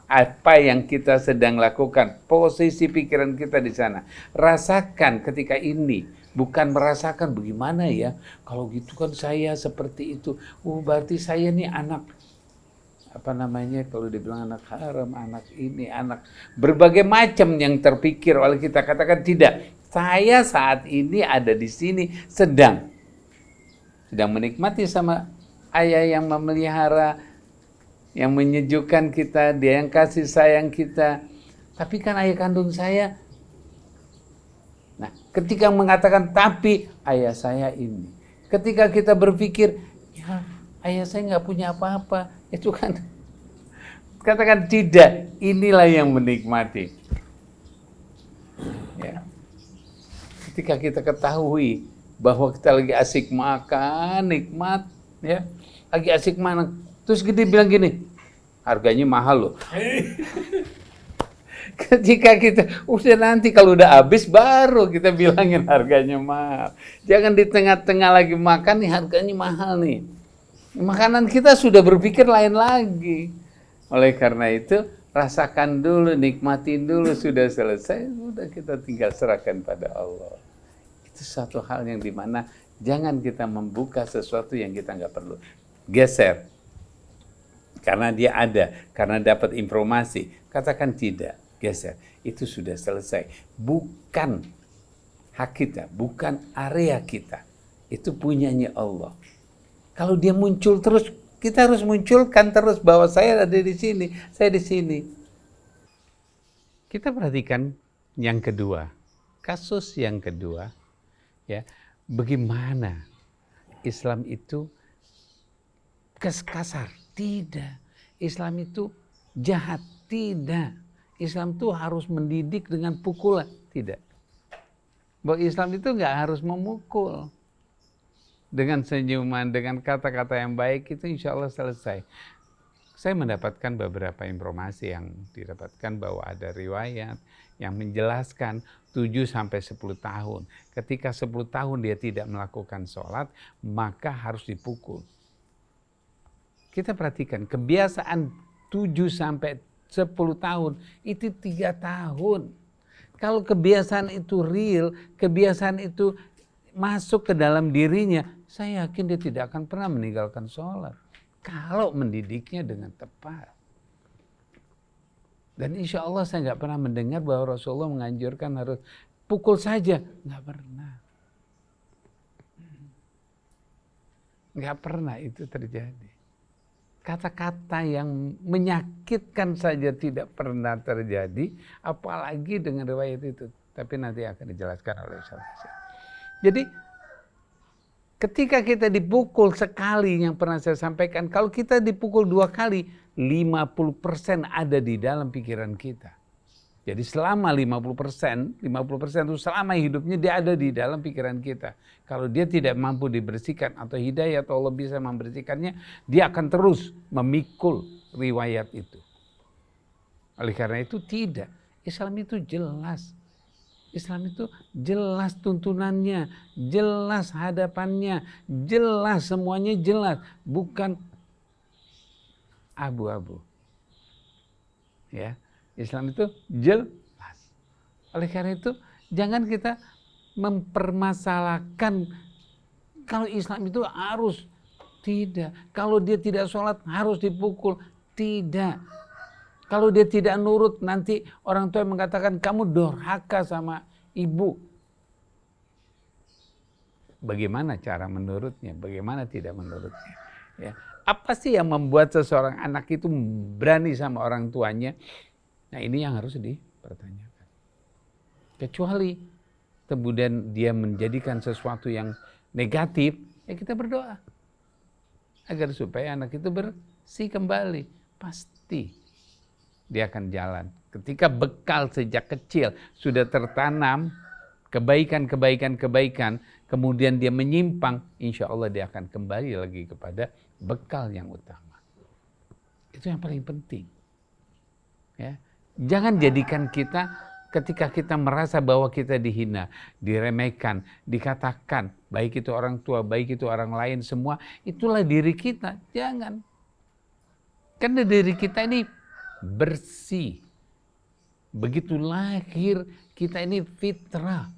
apa yang kita sedang lakukan, posisi pikiran kita di sana. Rasakan ketika ini. Bukan merasakan bagaimana ya, kalau gitu kan saya seperti itu. Berarti saya nih anak, apa namanya, kalau dibilang anak haram, anak ini, anak. Berbagai macam yang terpikir oleh kita. Katakan tidak, saya saat ini ada di sini sedang menikmati sama ayah yang memelihara, yang menyejukkan kita, dia yang kasih sayang kita. Tapi kan ayah kandung saya. Nah, ketika mengatakan tapi ayah saya ini, ketika kita berpikir ya ayah saya nggak punya apa-apa, itu kan katakan tidak, inilah yang menikmati. Ya. Ketika kita ketahui bahwa kita lagi asik makan, nikmat, ya, lagi asik makan, terus kita bilang gini, harganya mahal loh. Ketika kita udah nanti kalau udah habis baru kita bilangin harganya mahal. Jangan di tengah-tengah lagi makan nih harganya mahal nih. Makanan kita sudah berpikir lain lagi. Oleh karena itu rasakan dulu, nikmatin dulu, sudah selesai, sudah kita tinggal serahkan pada Allah. Itu satu hal yang dimana jangan kita membuka sesuatu yang kita nggak perlu. Geser. Karena dia ada, karena dapat informasi. Katakan tidak, geser. Itu sudah selesai. Bukan hak kita, bukan area kita. Itu punyanya Allah. Kalau dia muncul terus, kita harus munculkan terus bahwa saya ada di sini, saya di sini. Kita perhatikan yang kedua, kasus yang kedua, ya, bagaimana Islam itu kasar? Tidak. Islam itu jahat? Tidak. Islam itu harus mendidik dengan pukulan? Tidak. Bahwa Islam itu nggak harus memukul. Dengan senyuman, dengan kata-kata yang baik, itu insya Allah selesai. Saya mendapatkan beberapa informasi yang didapatkan bahwa ada riwayat yang menjelaskan 7-10 tahun. Ketika 10 tahun dia tidak melakukan sholat, maka harus dipukul. Kita perhatikan, kebiasaan 7-10 tahun, itu 3 tahun. Kalau kebiasaan itu real, kebiasaan itu masuk ke dalam dirinya, saya yakin dia tidak akan pernah meninggalkan sholat. Kalau mendidiknya dengan tepat. Dan insya Allah saya nggak pernah mendengar bahwa Rasulullah menganjurkan harus pukul saja. Nggak pernah. Nggak pernah itu terjadi. Kata-kata yang menyakitkan saja tidak pernah terjadi, apalagi dengan riwayat itu. Tapi nanti akan dijelaskan oleh Ustaz. Jadi ketika kita dipukul sekali, yang pernah saya sampaikan, kalau kita dipukul 2 kali, 50% ada di dalam pikiran kita. Jadi selama 50% itu selama hidupnya dia ada di dalam pikiran kita. Kalau dia tidak mampu dibersihkan atau hidayah atau Allah bisa membersihkannya, dia akan terus memikul riwayat itu. Oleh karena itu tidak. Islam itu jelas. Islam itu jelas tuntunannya, jelas hadapannya, jelas semuanya jelas, bukan abu-abu. Ya, Islam itu jelas. Oleh karena itu, jangan kita mempermasalahkan kalau Islam itu harus, tidak. Kalau dia tidak sholat harus dipukul, tidak. Kalau dia tidak nurut, nanti orang tua mengatakan kamu durhaka sama ibu. Bagaimana cara menurutnya? Bagaimana tidak menurutnya? Ya. Apa sih yang membuat seseorang anak itu berani sama orang tuanya? Nah, ini yang harus dipertanyakan. Kecuali kemudian dia menjadikan sesuatu yang negatif, ya kita berdoa agar supaya anak itu bersih kembali. Pasti dia akan jalan. Ketika bekal sejak kecil sudah tertanam kebaikan, kemudian dia menyimpang, insya Allah dia akan kembali lagi kepada bekal yang utama. Itu yang paling penting. Ya. Jangan jadikan kita ketika kita merasa bahwa kita dihina, diremehkan, dikatakan, baik itu orang tua, baik itu orang lain, semua itulah diri kita. Jangan. Karena diri kita ini bersih. Begitu lahir kita ini fitrah.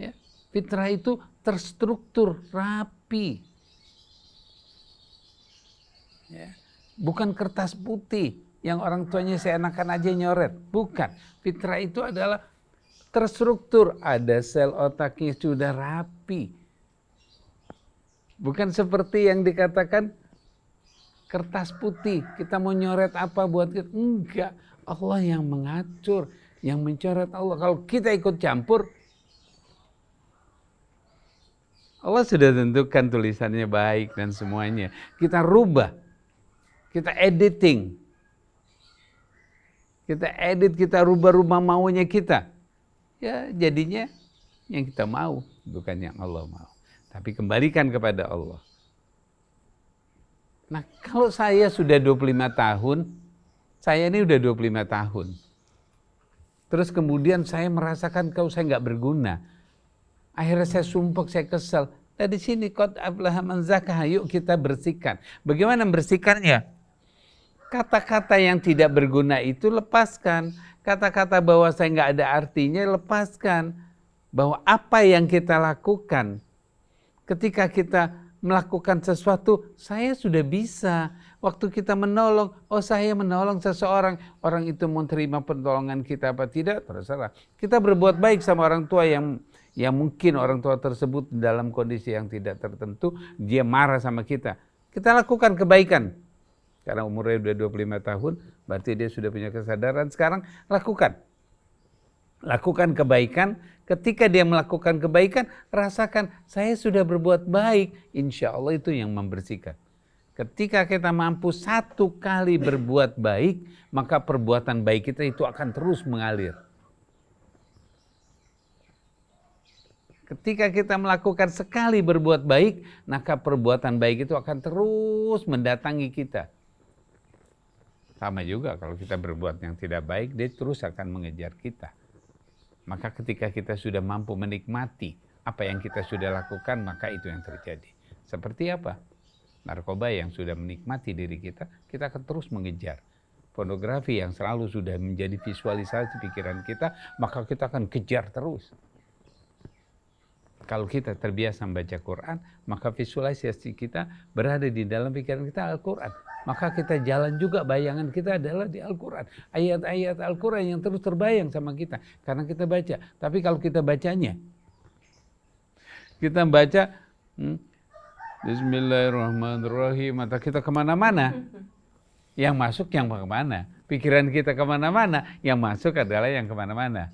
Ya, fitrah itu terstruktur, rapi. Ya, bukan kertas putih yang orang tuanya seenakan aja nyoret. Bukan. Fitrah itu adalah terstruktur. Ada sel otaknya sudah rapi. Bukan seperti yang dikatakan kertas putih, kita mau nyoret apa buat kita? Enggak, Allah yang mengatur, yang mencoret Allah. Kalau kita ikut campur, Allah sudah tentukan tulisannya baik dan semuanya. Kita rubah, kita editing, kita rubah-rubah maunya kita. Ya jadinya yang kita mau, bukan yang Allah mau. Tapi kembalikan kepada Allah. Nah, kalau saya sudah 25 tahun, saya ini udah 25 tahun. Terus kemudian saya merasakan saya nggak berguna. Akhirnya saya sumpah, saya kesal. Dari sini qad aflaha man zakkaha, yuk kita bersihkan. Bagaimana membersihkannya? Kata-kata yang tidak berguna itu lepaskan. Kata-kata bahwa saya nggak ada artinya lepaskan. Bahwa apa yang kita lakukan, ketika kita melakukan sesuatu, saya sudah bisa. Waktu kita menolong, saya menolong seseorang, orang itu mau terima pertolongan kita apa tidak, terserah. Kita berbuat baik sama orang tua yang mungkin orang tua tersebut dalam kondisi yang tidak tertentu, dia marah sama kita. Kita lakukan kebaikan. Karena umurnya sudah 25 tahun, berarti dia sudah punya kesadaran. Sekarang lakukan. Lakukan kebaikan. Ketika dia melakukan kebaikan, rasakan saya sudah berbuat baik. Insya Allah itu yang membersihkan. Ketika kita mampu satu kali berbuat baik, maka perbuatan baik kita itu akan terus mengalir. Ketika kita melakukan sekali berbuat baik, maka perbuatan baik itu akan terus mendatangi kita. Sama juga kalau kita berbuat yang tidak baik, dia terus akan mengejar kita. Maka ketika kita sudah mampu menikmati apa yang kita sudah lakukan, maka itu yang terjadi. Seperti apa? Narkoba yang sudah menikmati diri kita, kita akan terus mengejar. Pornografi yang selalu sudah menjadi visualisasi pikiran kita, maka kita akan kejar terus. Kalau kita terbiasa membaca Quran, maka visualisasi kita berada di dalam pikiran kita Al-Quran. Maka kita jalan juga, bayangan kita adalah di Al-Quran. Ayat-ayat Al-Quran yang terus terbayang sama kita. Karena kita baca. Tapi kalau kita bacanya, kita baca, Bismillahirrahmanirrahim, mata kita kemana-mana. Yang masuk yang kemana? Pikiran kita kemana-mana, yang masuk adalah yang kemana-mana.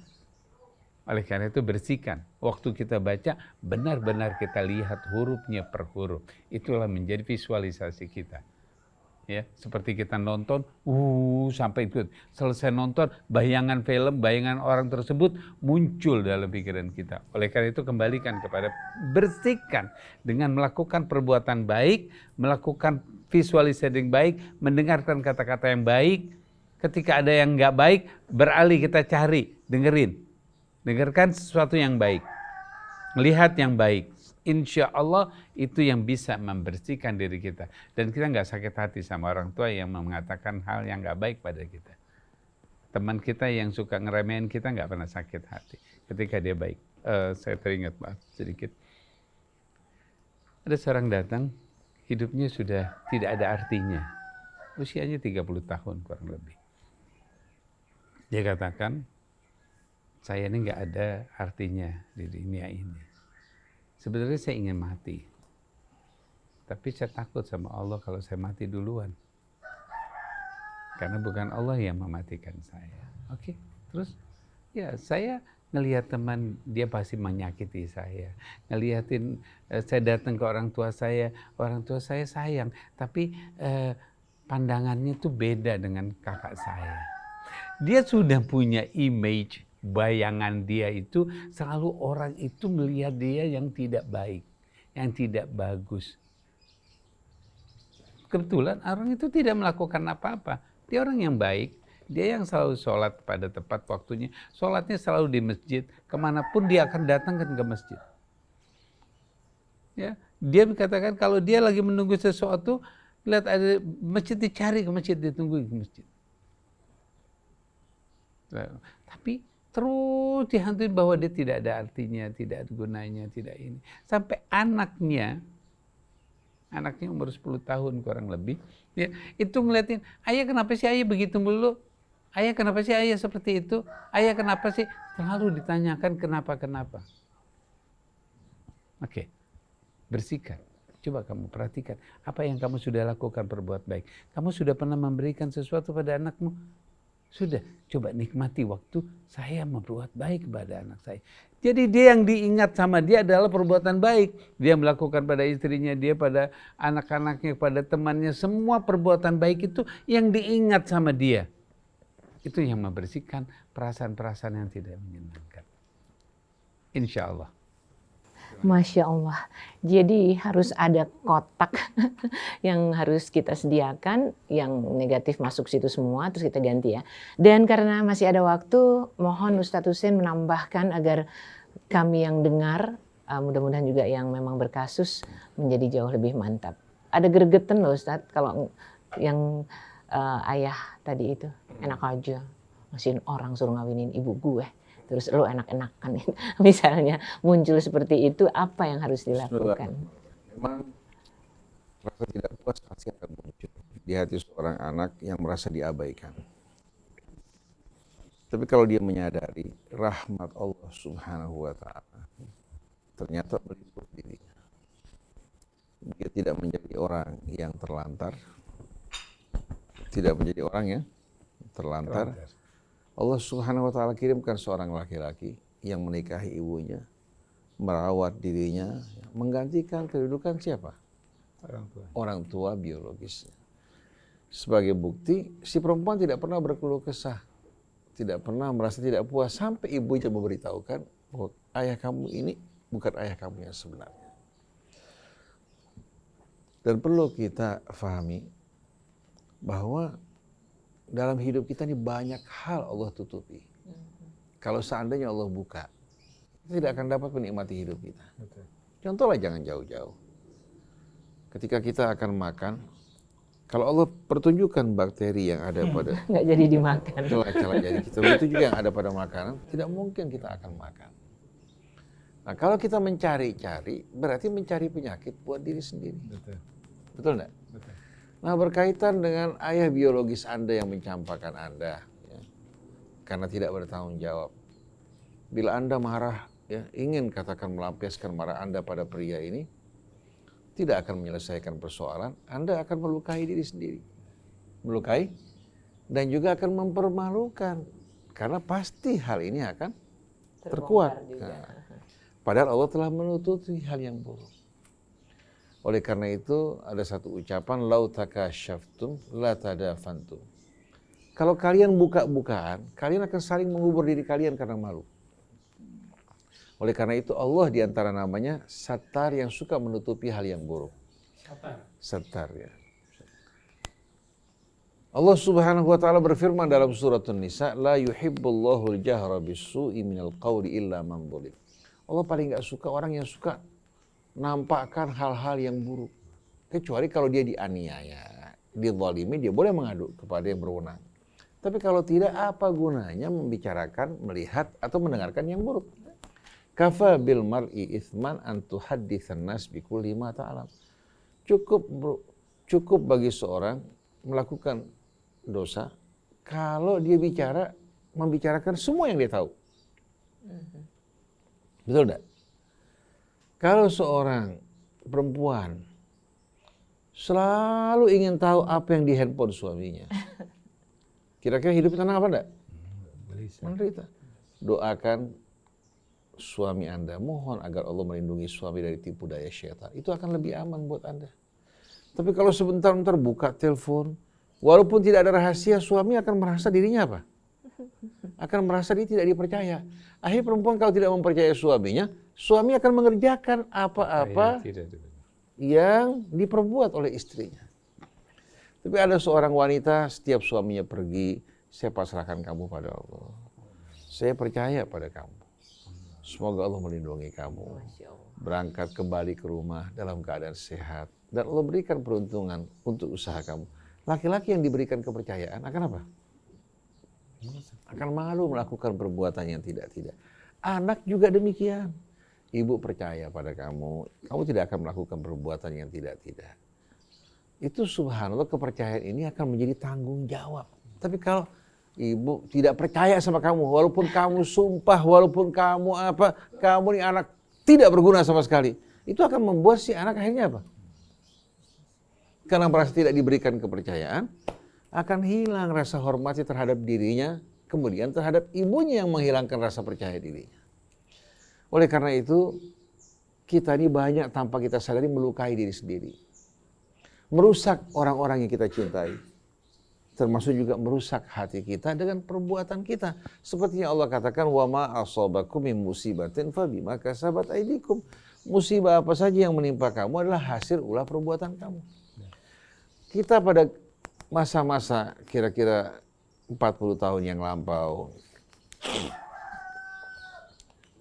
Oleh karena itu bersihkan. Waktu kita baca, benar-benar kita lihat hurufnya per huruf. Itulah menjadi visualisasi kita. Ya, seperti kita nonton, sampai itu selesai nonton, bayangan film, bayangan orang tersebut muncul dalam pikiran kita. Oleh karena itu kembalikan kepada bersihkan dengan melakukan perbuatan baik, melakukan visualisasi yang baik, mendengarkan kata-kata yang baik. Ketika ada yang nggak baik, beralih kita cari, dengarkan sesuatu yang baik, melihat yang baik. Insya Allah itu yang bisa membersihkan diri kita. Dan kita nggak sakit hati sama orang tua yang mengatakan hal yang nggak baik pada kita. Teman kita yang suka ngeremehin kita nggak pernah sakit hati ketika dia baik. Saya teringat sedikit. Ada seorang datang, hidupnya sudah tidak ada artinya. Usianya 30 tahun kurang lebih. Dia katakan, saya ini nggak ada artinya di dunia ini. Sebenarnya saya ingin mati, tapi saya takut sama Allah kalau saya mati duluan. Karena bukan Allah yang mematikan saya. Oke, terus ya saya ngelihat teman dia pasti menyakiti saya. Ngelihatin saya datang ke orang tua saya sayang, tapi pandangannya tuh beda dengan kakak saya. Dia sudah punya image, bayangan dia itu selalu orang itu melihat dia yang tidak baik, yang tidak bagus. Kebetulan orang itu tidak melakukan apa-apa. Dia orang yang baik, dia yang selalu sholat pada tepat waktunya. Sholatnya selalu di masjid, kemanapun dia akan datang ke masjid. Ya, dia katakan kalau dia lagi menunggu sesuatu, lihat ada masjid, dicari ke masjid, ditunggu ke masjid. Tapi terus dihantuin bahwa dia tidak ada artinya, tidak ada gunanya, tidak ini. Sampai anaknya umur 10 tahun kurang lebih, ya, itu ngeliatin, ayah kenapa sih ayah begitu mulu? Ayah kenapa sih ayah seperti itu? Ayah kenapa sih? Selalu ditanyakan kenapa. Oke, bersihkan. Coba kamu perhatikan, apa yang kamu sudah lakukan berbuat baik. Kamu sudah pernah memberikan sesuatu pada anakmu? Sudah, coba nikmati waktu saya membuat baik kepada anak saya. Jadi dia yang diingat sama dia adalah perbuatan baik. Dia melakukan pada istrinya, dia pada anak-anaknya, pada temannya. Semua perbuatan baik itu yang diingat sama dia. Itu yang membersihkan perasaan-perasaan yang tidak menyenangkan. Insya Allah. Masya Allah. Jadi harus ada kotak yang harus kita sediakan, yang negatif masuk situ semua, terus kita ganti ya. Dan karena masih ada waktu, mohon Ustadz Hussein menambahkan agar kami yang dengar, mudah-mudahan juga yang memang berkasus, menjadi jauh lebih mantap. Ada gregetan loh Ustadz, kalau yang ayah tadi itu, enak aja, ngasihin orang suruh ngawinin ibu gue. Terus lo enak-enakan, misalnya muncul seperti itu, apa yang harus dilakukan? Memang rasa tidak puas pasti akan muncul di hati seorang anak yang merasa diabaikan. Tapi kalau dia menyadari rahmat Allah Subhanahu wa Ta'ala, ternyata meliput dirinya. Dia tidak menjadi orang yang terlantar, tidak menjadi orang yang terlantar. Allah Subhanahu wa Ta'ala kirimkan seorang laki-laki yang menikahi ibunya, merawat dirinya, menggantikan kedudukan siapa? Orang tua biologisnya. Sebagai bukti, si perempuan tidak pernah berkeluh kesah, tidak pernah merasa tidak puas sampai ibunya memberitahukan bahwa ayah kamu ini bukan ayah kamu yang sebenarnya. Dan perlu kita fahami bahwa dalam hidup kita ini banyak hal Allah tutupi. Kalau seandainya Allah buka, kita tidak akan dapat menikmati hidup kita. Contohlah jangan jauh-jauh. Ketika kita akan makan, kalau Allah pertunjukkan bakteri yang ada pada Nggak jadi dimakan. celah-celah jadi kita, begitu juga yang ada pada makanan, tidak mungkin kita akan makan. Nah kalau kita mencari-cari, berarti mencari penyakit buat diri sendiri. Betul enggak? Nah berkaitan dengan ayah biologis Anda yang mencampakkan Anda, ya, karena tidak bertanggung jawab. Bila Anda marah, ya, ingin katakan melampiaskan marah Anda pada pria ini, tidak akan menyelesaikan persoalan, Anda akan melukai diri sendiri. Melukai dan juga akan mempermalukan. Karena pasti hal ini akan terkuat. Nah, padahal Allah telah menutupi hal yang buruk. Oleh karena itu ada satu ucapan, lau takasyaftum la tadafantum. Kalau kalian buka-bukaan, kalian akan saling mengubur diri kalian karena malu. Oleh karena itu Allah diantara namanya Sattar yang suka menutupi hal yang buruk. Sattar ya. Allah Subhanahu wa Ta'ala berfirman dalam surat An-Nisa, la yuhibbullahu al-jahra bis-su'i minal qawli illa man zulim. Allah paling enggak suka orang yang suka nampakkan hal-hal yang buruk. Kecuali kalau dia dianiaya, dizalimi, dia boleh mengadu kepada yang berwenang. Tapi kalau tidak, apa gunanya membicarakan, melihat, atau mendengarkan yang buruk? Kafa bil mar'i ithman an tuhadditsan nas bi kulli ma ta'lam. Cukup bagi seorang melakukan dosa kalau dia membicarakan semua yang dia tahu. Betul enggak? Kalau seorang perempuan selalu ingin tahu apa yang di handphone suaminya, kira-kira hidup tenang apa enggak? Menderita. Doakan suami Anda, mohon agar Allah melindungi suami dari tipu daya syaitan. Itu akan lebih aman buat Anda. Tapi kalau sebentar-bentar buka telepon, walaupun tidak ada rahasia, suami akan merasa dirinya apa? Akan merasa dia tidak dipercaya. Akhirnya perempuan kalau tidak mempercayai suaminya, suami akan mengerjakan apa-apa yang diperbuat oleh istrinya. Tapi ada seorang wanita, setiap suaminya pergi, saya pasrahkan kamu pada Allah. Saya percaya pada kamu. Semoga Allah melindungi kamu. Berangkat kembali ke rumah dalam keadaan sehat. Dan Allah berikan peruntungan untuk usaha kamu. Laki-laki yang diberikan kepercayaan akan apa? Akan malu melakukan perbuatan yang tidak-tidak. Anak juga demikian. Ibu percaya pada kamu, kamu tidak akan melakukan perbuatan yang tidak-tidak. Itu subhanallah, kepercayaan ini akan menjadi tanggung jawab. Tapi kalau ibu tidak percaya sama kamu, walaupun kamu sumpah, walaupun kamu ini anak tidak berguna sama sekali, itu akan membuat si anak akhirnya apa? Karena merasa tidak diberikan kepercayaan, akan hilang rasa hormatnya terhadap dirinya, kemudian terhadap ibunya yang menghilangkan rasa percaya dirinya. Oleh karena itu, kita ini banyak tanpa kita sadari melukai diri sendiri. Merusak orang-orang yang kita cintai. Termasuk juga merusak hati kita dengan perbuatan kita. Seperti yang Allah katakan, wa ma asabakum min musibatin fa bima kasabat aydikum. musibah apa saja yang menimpa kamu adalah hasil ulah perbuatan kamu. Kita pada masa-masa kira-kira 40 tahun yang lampau,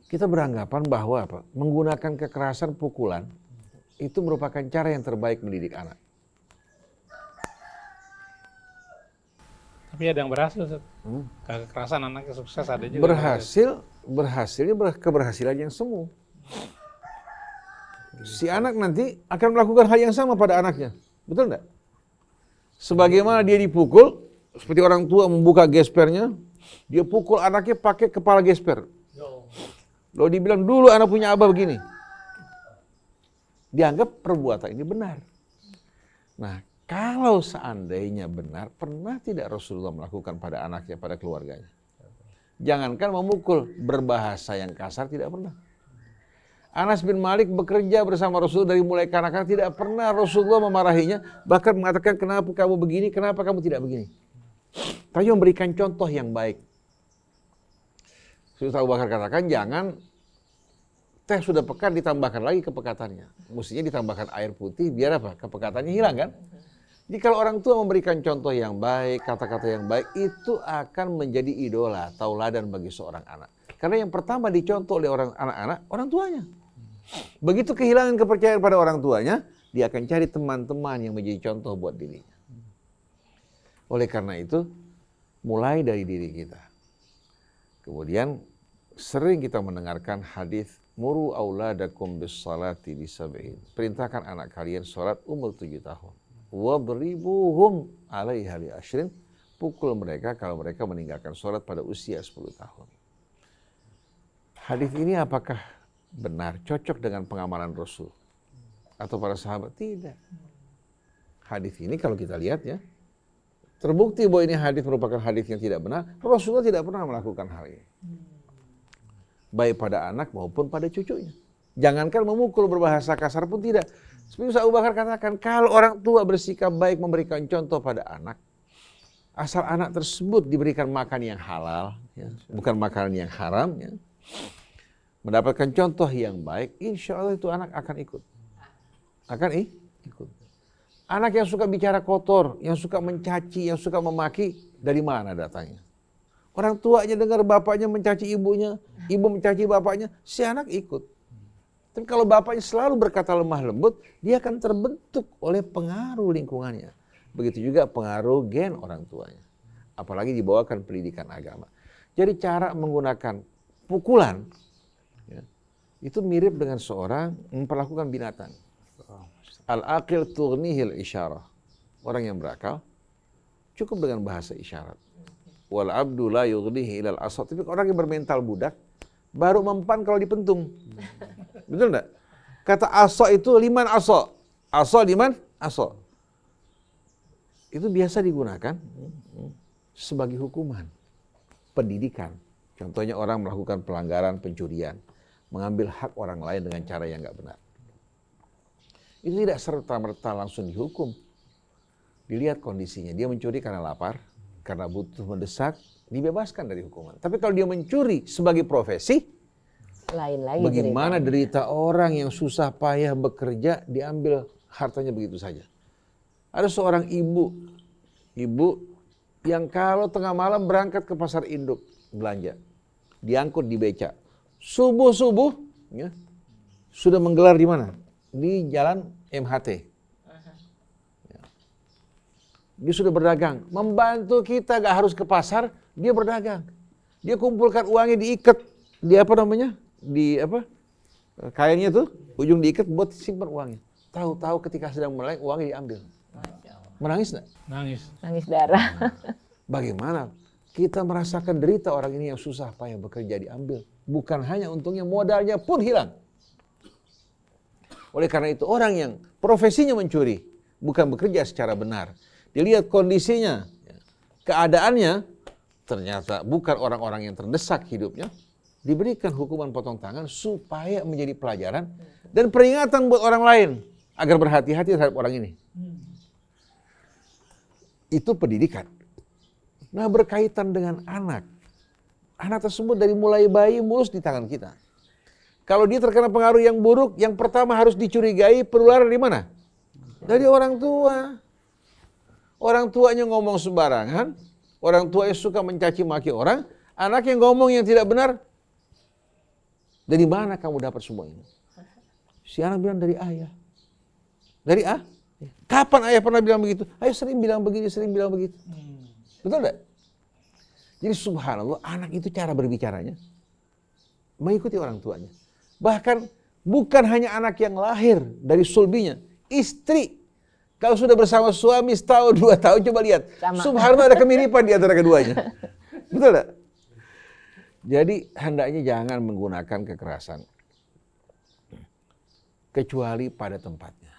kita beranggapan bahwa apa? Menggunakan kekerasan, pukulan, itu merupakan cara yang terbaik mendidik anak. Tapi ada yang berhasil, Ustaz. Kekerasan anaknya sukses, ada juga. Keberhasilan yang semu. Si anak nanti akan melakukan hal yang sama pada anaknya. Betul enggak? Sebagaimana dia dipukul, seperti orang tua membuka gespernya, dia pukul anaknya pakai kepala gesper. Lalu dibilang, dulu anak punya abah begini. Dianggap perbuatan ini benar. Nah, kalau seandainya benar, pernah tidak Rasulullah melakukan pada anaknya, pada keluarganya? Jangankan memukul, berbahasa yang kasar tidak pernah. Anas bin Malik bekerja bersama Rasul dari mulai kanak-kanak, tidak pernah Rasulullah memarahinya, bahkan mengatakan kenapa kamu begini, kenapa kamu tidak begini. Tapi memberikan contoh yang baik. Sudah Abu Bakar katakan, jangan teh sudah pekat ditambahkan lagi kepekatannya. Mestinya ditambahkan air putih, biar apa? Kepekatannya hilang kan? Jadi kalau orang tua memberikan contoh yang baik, kata-kata yang baik, itu akan menjadi idola, tauladan bagi seorang anak. Karena yang pertama dicontoh oleh anak-anak, orang tuanya. Begitu kehilangan kepercayaan pada orang tuanya, dia akan cari teman-teman yang menjadi contoh buat dirinya. Oleh karena itu, mulai dari diri kita. Kemudian sering kita mendengarkan hadis muru auladakum bis salati li sab'in. Perintahkan anak kalian salat umur 7 tahun. Wadribuhum 'alaiha li 10. Pukul mereka kalau mereka meninggalkan salat pada usia 10 tahun. Hadis ini apakah benar, cocok dengan pengamalan Rasul atau para sahabat? Tidak. Hadis ini kalau kita lihat ya, terbukti bahwa ini hadis merupakan hadis yang tidak benar. Rasulullah tidak pernah melakukan hal ini. Baik pada anak maupun pada cucunya. Jangankan memukul, berbahasa kasar pun tidak. Seperti Abu Bakar katakan, kalau orang tua bersikap baik memberikan contoh pada anak, asal anak tersebut diberikan makan yang halal, ya, bukan makanan yang haram, ya, mendapatkan contoh yang baik, insya Allah itu anak akan ikut. Ikut. Anak yang suka bicara kotor, yang suka mencaci, yang suka memaki, dari mana datangnya? Orang tuanya dengar bapaknya mencaci ibunya, ibu mencaci bapaknya, si anak ikut. Tapi kalau bapaknya selalu berkata lemah lembut, dia akan terbentuk oleh pengaruh lingkungannya. Begitu juga pengaruh gen orang tuanya. Apalagi dibawakan pendidikan agama. Jadi cara menggunakan pukulan, ya, itu mirip dengan seorang memperlakukan binatang. Al-aqil tughnihil isyarah. Orang yang berakal cukup dengan bahasa isyarat. Wal abdu la yughnihi ilal asad. Tapi orang yang bermental budak baru mempan kalau dipentung. Betul enggak? Kata asa itu liman asa. Asa liman asa. Itu biasa digunakan sebagai hukuman, pendidikan. Contohnya orang melakukan pelanggaran, pencurian, mengambil hak orang lain dengan cara yang enggak benar. Itu tidak serta-merta langsung dihukum. Dilihat kondisinya, dia mencuri karena lapar, karena butuh mendesak, dibebaskan dari hukuman. Tapi kalau dia mencuri sebagai profesi, lain lagi. Bagaimana derita orang yang susah payah bekerja diambil hartanya begitu saja. Ada seorang ibu yang kalau tengah malam berangkat ke pasar induk belanja, diangkut di beca. Subuh-subuh ya, sudah menggelar di mana? Di jalan MHT. Ya. Dia sudah berdagang, membantu kita, gak harus ke pasar, dia berdagang. Dia kumpulkan uangnya diikat, di apa namanya? Di apa? Kainnya tuh, ujung diikat buat simpan uangnya. Tahu-tahu ketika sedang meleng, uangnya diambil. Menangis enggak? Nangis darah. Bagaimana kita merasakan derita orang ini yang susah payah bekerja diambil. Bukan hanya untungnya, modalnya pun hilang. Oleh karena itu orang yang profesinya mencuri, bukan bekerja secara benar. Dilihat kondisinya, keadaannya, ternyata bukan orang-orang yang terdesak hidupnya, diberikan hukuman potong tangan supaya menjadi pelajaran dan peringatan buat orang lain agar berhati-hati terhadap orang ini. Itu pendidikan. Nah, berkaitan dengan anak. Anak tersebut dari mulai bayi mulus di tangan kita. Kalau dia terkena pengaruh yang buruk, yang pertama harus dicurigai penularan dari mana? Dari orang tua. Orang tuanya ngomong sembarangan, orang tuanya suka mencaci maki orang, anak yang ngomong yang tidak benar. Dari mana kamu dapat semua ini? Si anak bilang dari ayah. Dari A? Kapan ayah pernah bilang begitu? Ayah sering bilang begini, sering bilang begitu. Betul tidak? Jadi subhanallah, anak itu cara berbicaranya mengikuti orang tuanya. Bahkan bukan hanya anak yang lahir dari sulbinya, istri. Kalau sudah bersama suami setahun, 2 tahun, coba lihat. Sama. Subhanallah ada kemiripan di antara keduanya. Betul tidak? Jadi hendaknya jangan menggunakan kekerasan. Kecuali pada tempatnya.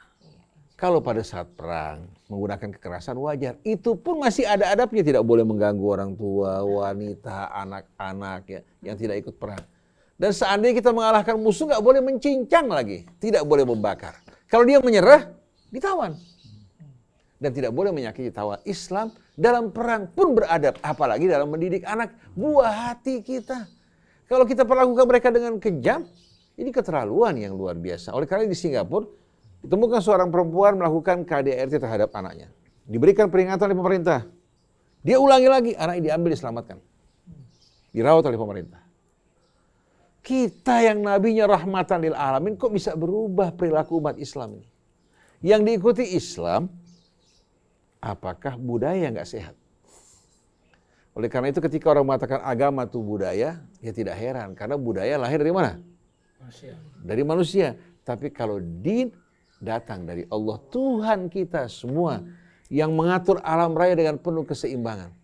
Kalau pada saat perang menggunakan kekerasan wajar. Itu pun masih ada adabnya. Tidak boleh mengganggu orang tua, wanita, anak-anak ya, yang tidak ikut perang. Dan seandainya kita mengalahkan musuh, nggak boleh mencincang lagi. Tidak boleh membakar. Kalau dia menyerah, ditawan. Dan tidak boleh menyakiti tawan. Islam dalam perang pun beradab. Apalagi dalam mendidik anak. Buah hati kita. Kalau kita perlakukan mereka dengan kejam, ini keterlaluan yang luar biasa. Oleh karena di Singapura, ditemukan seorang perempuan melakukan KDRT terhadap anaknya. Diberikan peringatan oleh pemerintah. Dia ulangi lagi, anaknya diambil, diselamatkan. Dirawat oleh pemerintah. Kita yang nabinya rahmatan lil alamin, kok bisa berubah perilaku umat Islam ini? Yang diikuti Islam, apakah budaya nggak sehat? Oleh karena itu ketika orang mengatakan agama itu budaya, ya tidak heran. Karena budaya lahir dari mana? Dari manusia. Tapi kalau din datang dari Allah, Tuhan kita semua, yang mengatur alam raya dengan penuh keseimbangan.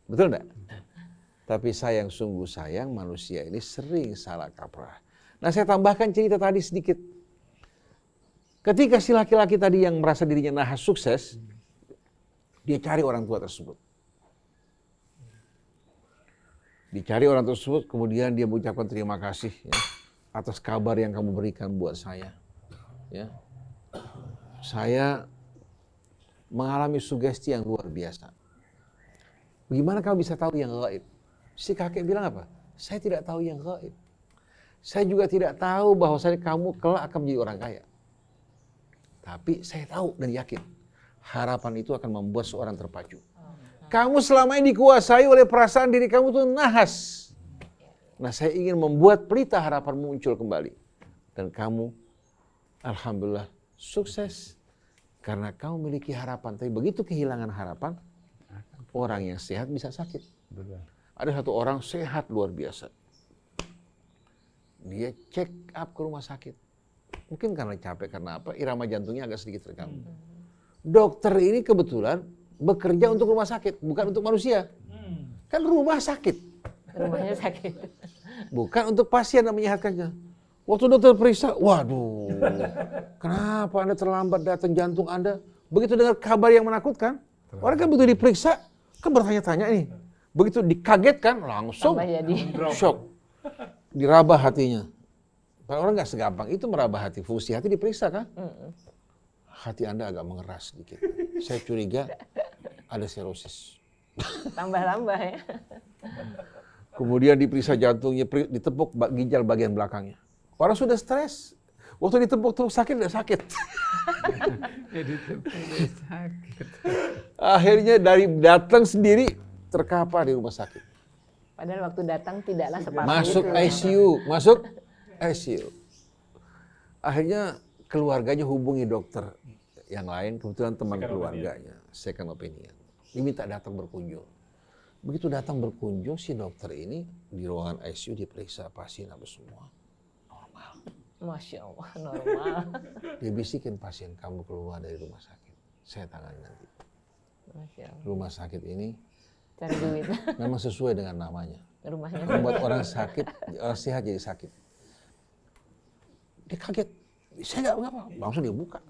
Betul enggak? Tapi sungguh sayang manusia ini sering salah kaprah. Nah, saya tambahkan cerita tadi sedikit. Ketika si laki-laki tadi yang merasa dirinya nahas sukses, dia cari orang tua tersebut. Dicari orang tersebut, kemudian dia mengucapkan terima kasih ya, atas kabar yang kamu berikan buat saya. Ya. Saya mengalami sugesti yang luar biasa. Bagaimana kamu bisa tahu yang gaib? Si kakek bilang apa? Saya tidak tahu yang gaib. Saya juga tidak tahu bahwasanya kamu kelak akan menjadi orang kaya. Tapi saya tahu dan yakin, harapan itu akan membuat seorang terpacu. Kamu selama ini dikuasai oleh perasaan diri kamu itu nahas. Nah, saya ingin membuat pelita harapan muncul kembali. Dan kamu, alhamdulillah, sukses. Karena kamu memiliki harapan. Tapi begitu kehilangan harapan, orang yang sehat bisa sakit. Ada satu orang sehat luar biasa. Dia check up ke rumah sakit. Mungkin karena capek, karena apa? Irama jantungnya agak sedikit terganggu. Dokter ini kebetulan bekerja untuk rumah sakit, bukan untuk manusia. Kan rumah sakit. Rumahnya sakit. Bukan untuk pasien yang menyehatkannya. Waktu dokter periksa, waduh, kenapa Anda terlambat datang jantung Anda? Begitu dengar kabar yang menakutkan, orang kan begitu diperiksa, kan bertanya-tanya nih. Begitu dikagetkan, langsung shock. Dirabah hatinya. Orang nggak segampang itu merabah hati. Fungsi hati diperiksa kan? Hati Anda agak mengeras sedikit. Saya curiga ada serosis. Tambah-tambah ya. Kemudian diperiksa jantungnya, ditepuk ginjal bagian belakangnya. Orang sudah stres. Waktu ditepuk tuh sakit, tidak sakit. Jadi sakit. Akhirnya dari datang sendiri terkapar di rumah sakit. Padahal waktu datang tidaklah separah Masuk itu. ICU, masuk ICU. Akhirnya keluarganya hubungi dokter yang lain, kebetulan teman keluarganya, second opinion. Diminta datang berkunjung. Begitu datang berkunjung, si dokter ini di ruangan ICU diperiksa pasien apa semua. Normal. Masya Allah, normal. Dia bisikin pasien, kamu keluar dari rumah sakit. Saya tangani nanti. Masya Allah. Rumah sakit ini Cari duit. memang sesuai dengan namanya. Rumahnya Membuat orang sakit, orang sehat jadi sakit. Dia kaget. Saya nggak apa-apa. Langsung dia buka.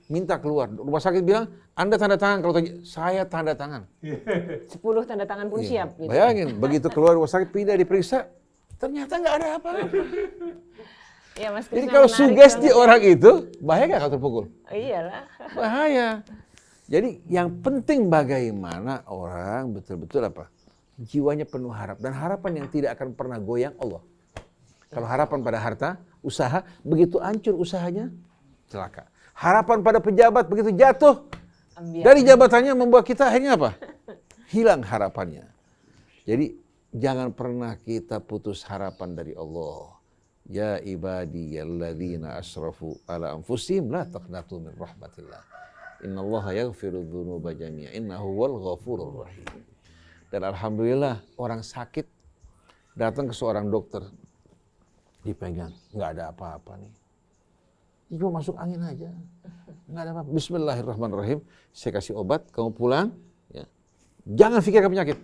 Minta keluar. Rumah sakit bilang, Anda tanda tangan. Kalau saya tanda tangan. 10 tanda tangan pun Iya. siap. Gitu. Bayangin, begitu keluar rumah sakit, pindah diperiksa, ternyata nggak ada apa-apa. Ya, Mas Jadi Krisna kalau menarik sugesti banget. orang itu, bahaya nggak kalau terpukul? Iyalah. Bahaya. Jadi yang penting bagaimana orang betul-betul apa? Jiwanya penuh harap. Dan harapan yang tidak akan pernah goyang Allah. Kalau harapan pada harta, usaha, begitu hancur usahanya, celaka. Harapan pada pejabat, begitu jatuh dari jabatannya, membuat kita akhirnya apa? Hilang harapannya. Jadi jangan pernah kita putus harapan dari Allah. Ya ibadiyalladzina asrafu ala anfusihim la taqnatu min rahmatillah. Innallaha yaghfiru dzunuba jami'a innahu wal ghafurur rahim. Dan alhamdulillah orang sakit datang ke seorang dokter, dipegang, nggak ada apa-apa nih. Cuma masuk angin aja, nggak ada apa-apa. Bismillahirrahmanirrahim, saya kasih obat, kamu pulang, ya. Jangan pikirkan penyakit.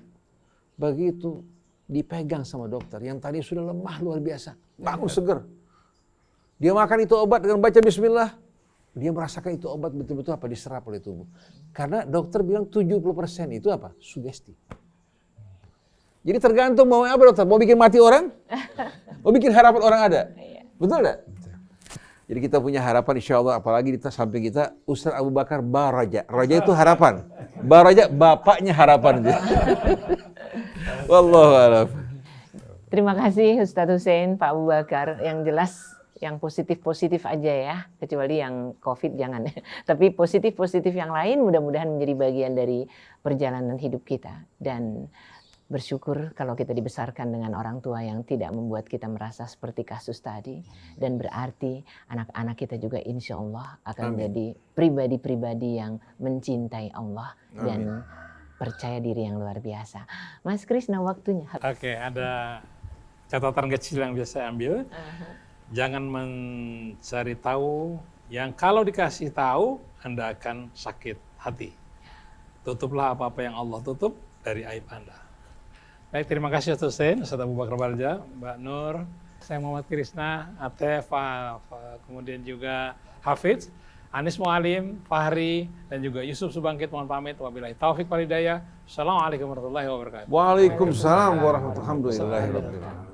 Begitu dipegang sama dokter, yang tadi sudah lemah luar biasa, bangun seger. Dia makan itu obat dengan baca bismillah, dia merasakan itu obat betul-betul apa diserap oleh tubuh. Karena dokter bilang 70% itu apa? Sugesti. Jadi tergantung mau apa dokter, mau bikin mati orang, mau bikin harapan orang ada. Betul enggak? Jadi kita punya harapan insya Allah, apalagi di samping kita Ustaz Abu Bakar Baraja. Raja itu harapan. Baraja bapaknya harapan. Wallahu a'lam. Terima kasih Ustadz Hussein, Pak Abu Bakar. Yang jelas yang positif-positif aja ya, kecuali yang COVID jangan. Tapi positif-positif yang lain mudah-mudahan menjadi bagian dari perjalanan hidup kita. Dan bersyukur kalau kita dibesarkan dengan orang tua yang tidak membuat kita merasa seperti kasus tadi. Dan berarti anak-anak kita juga insya Allah akan menjadi pribadi-pribadi yang mencintai Allah. Dan percaya diri yang luar biasa. Mas Krisna, waktunya. Oke, ada catatan kecil yang bisa saya ambil. Jangan mencari tahu yang kalau dikasih tahu Anda akan sakit hati. Tutuplah apa-apa yang Allah tutup dari aib Anda. Baik, terima kasih Ustaz Hussein, Ustaz Abu Bakar Baraja, Mbak Nur, saya Muhammad Krisna, Atef, kemudian juga Hafiz, Anis Mualim, Fahri, dan juga Yusuf Subangkit. Mohon pamit. Wabillahi taufik wal hidayah. Assalamualaikum warahmatullahi wabarakatuh. Waalaikumsalam warahmatullahi wabarakatuh.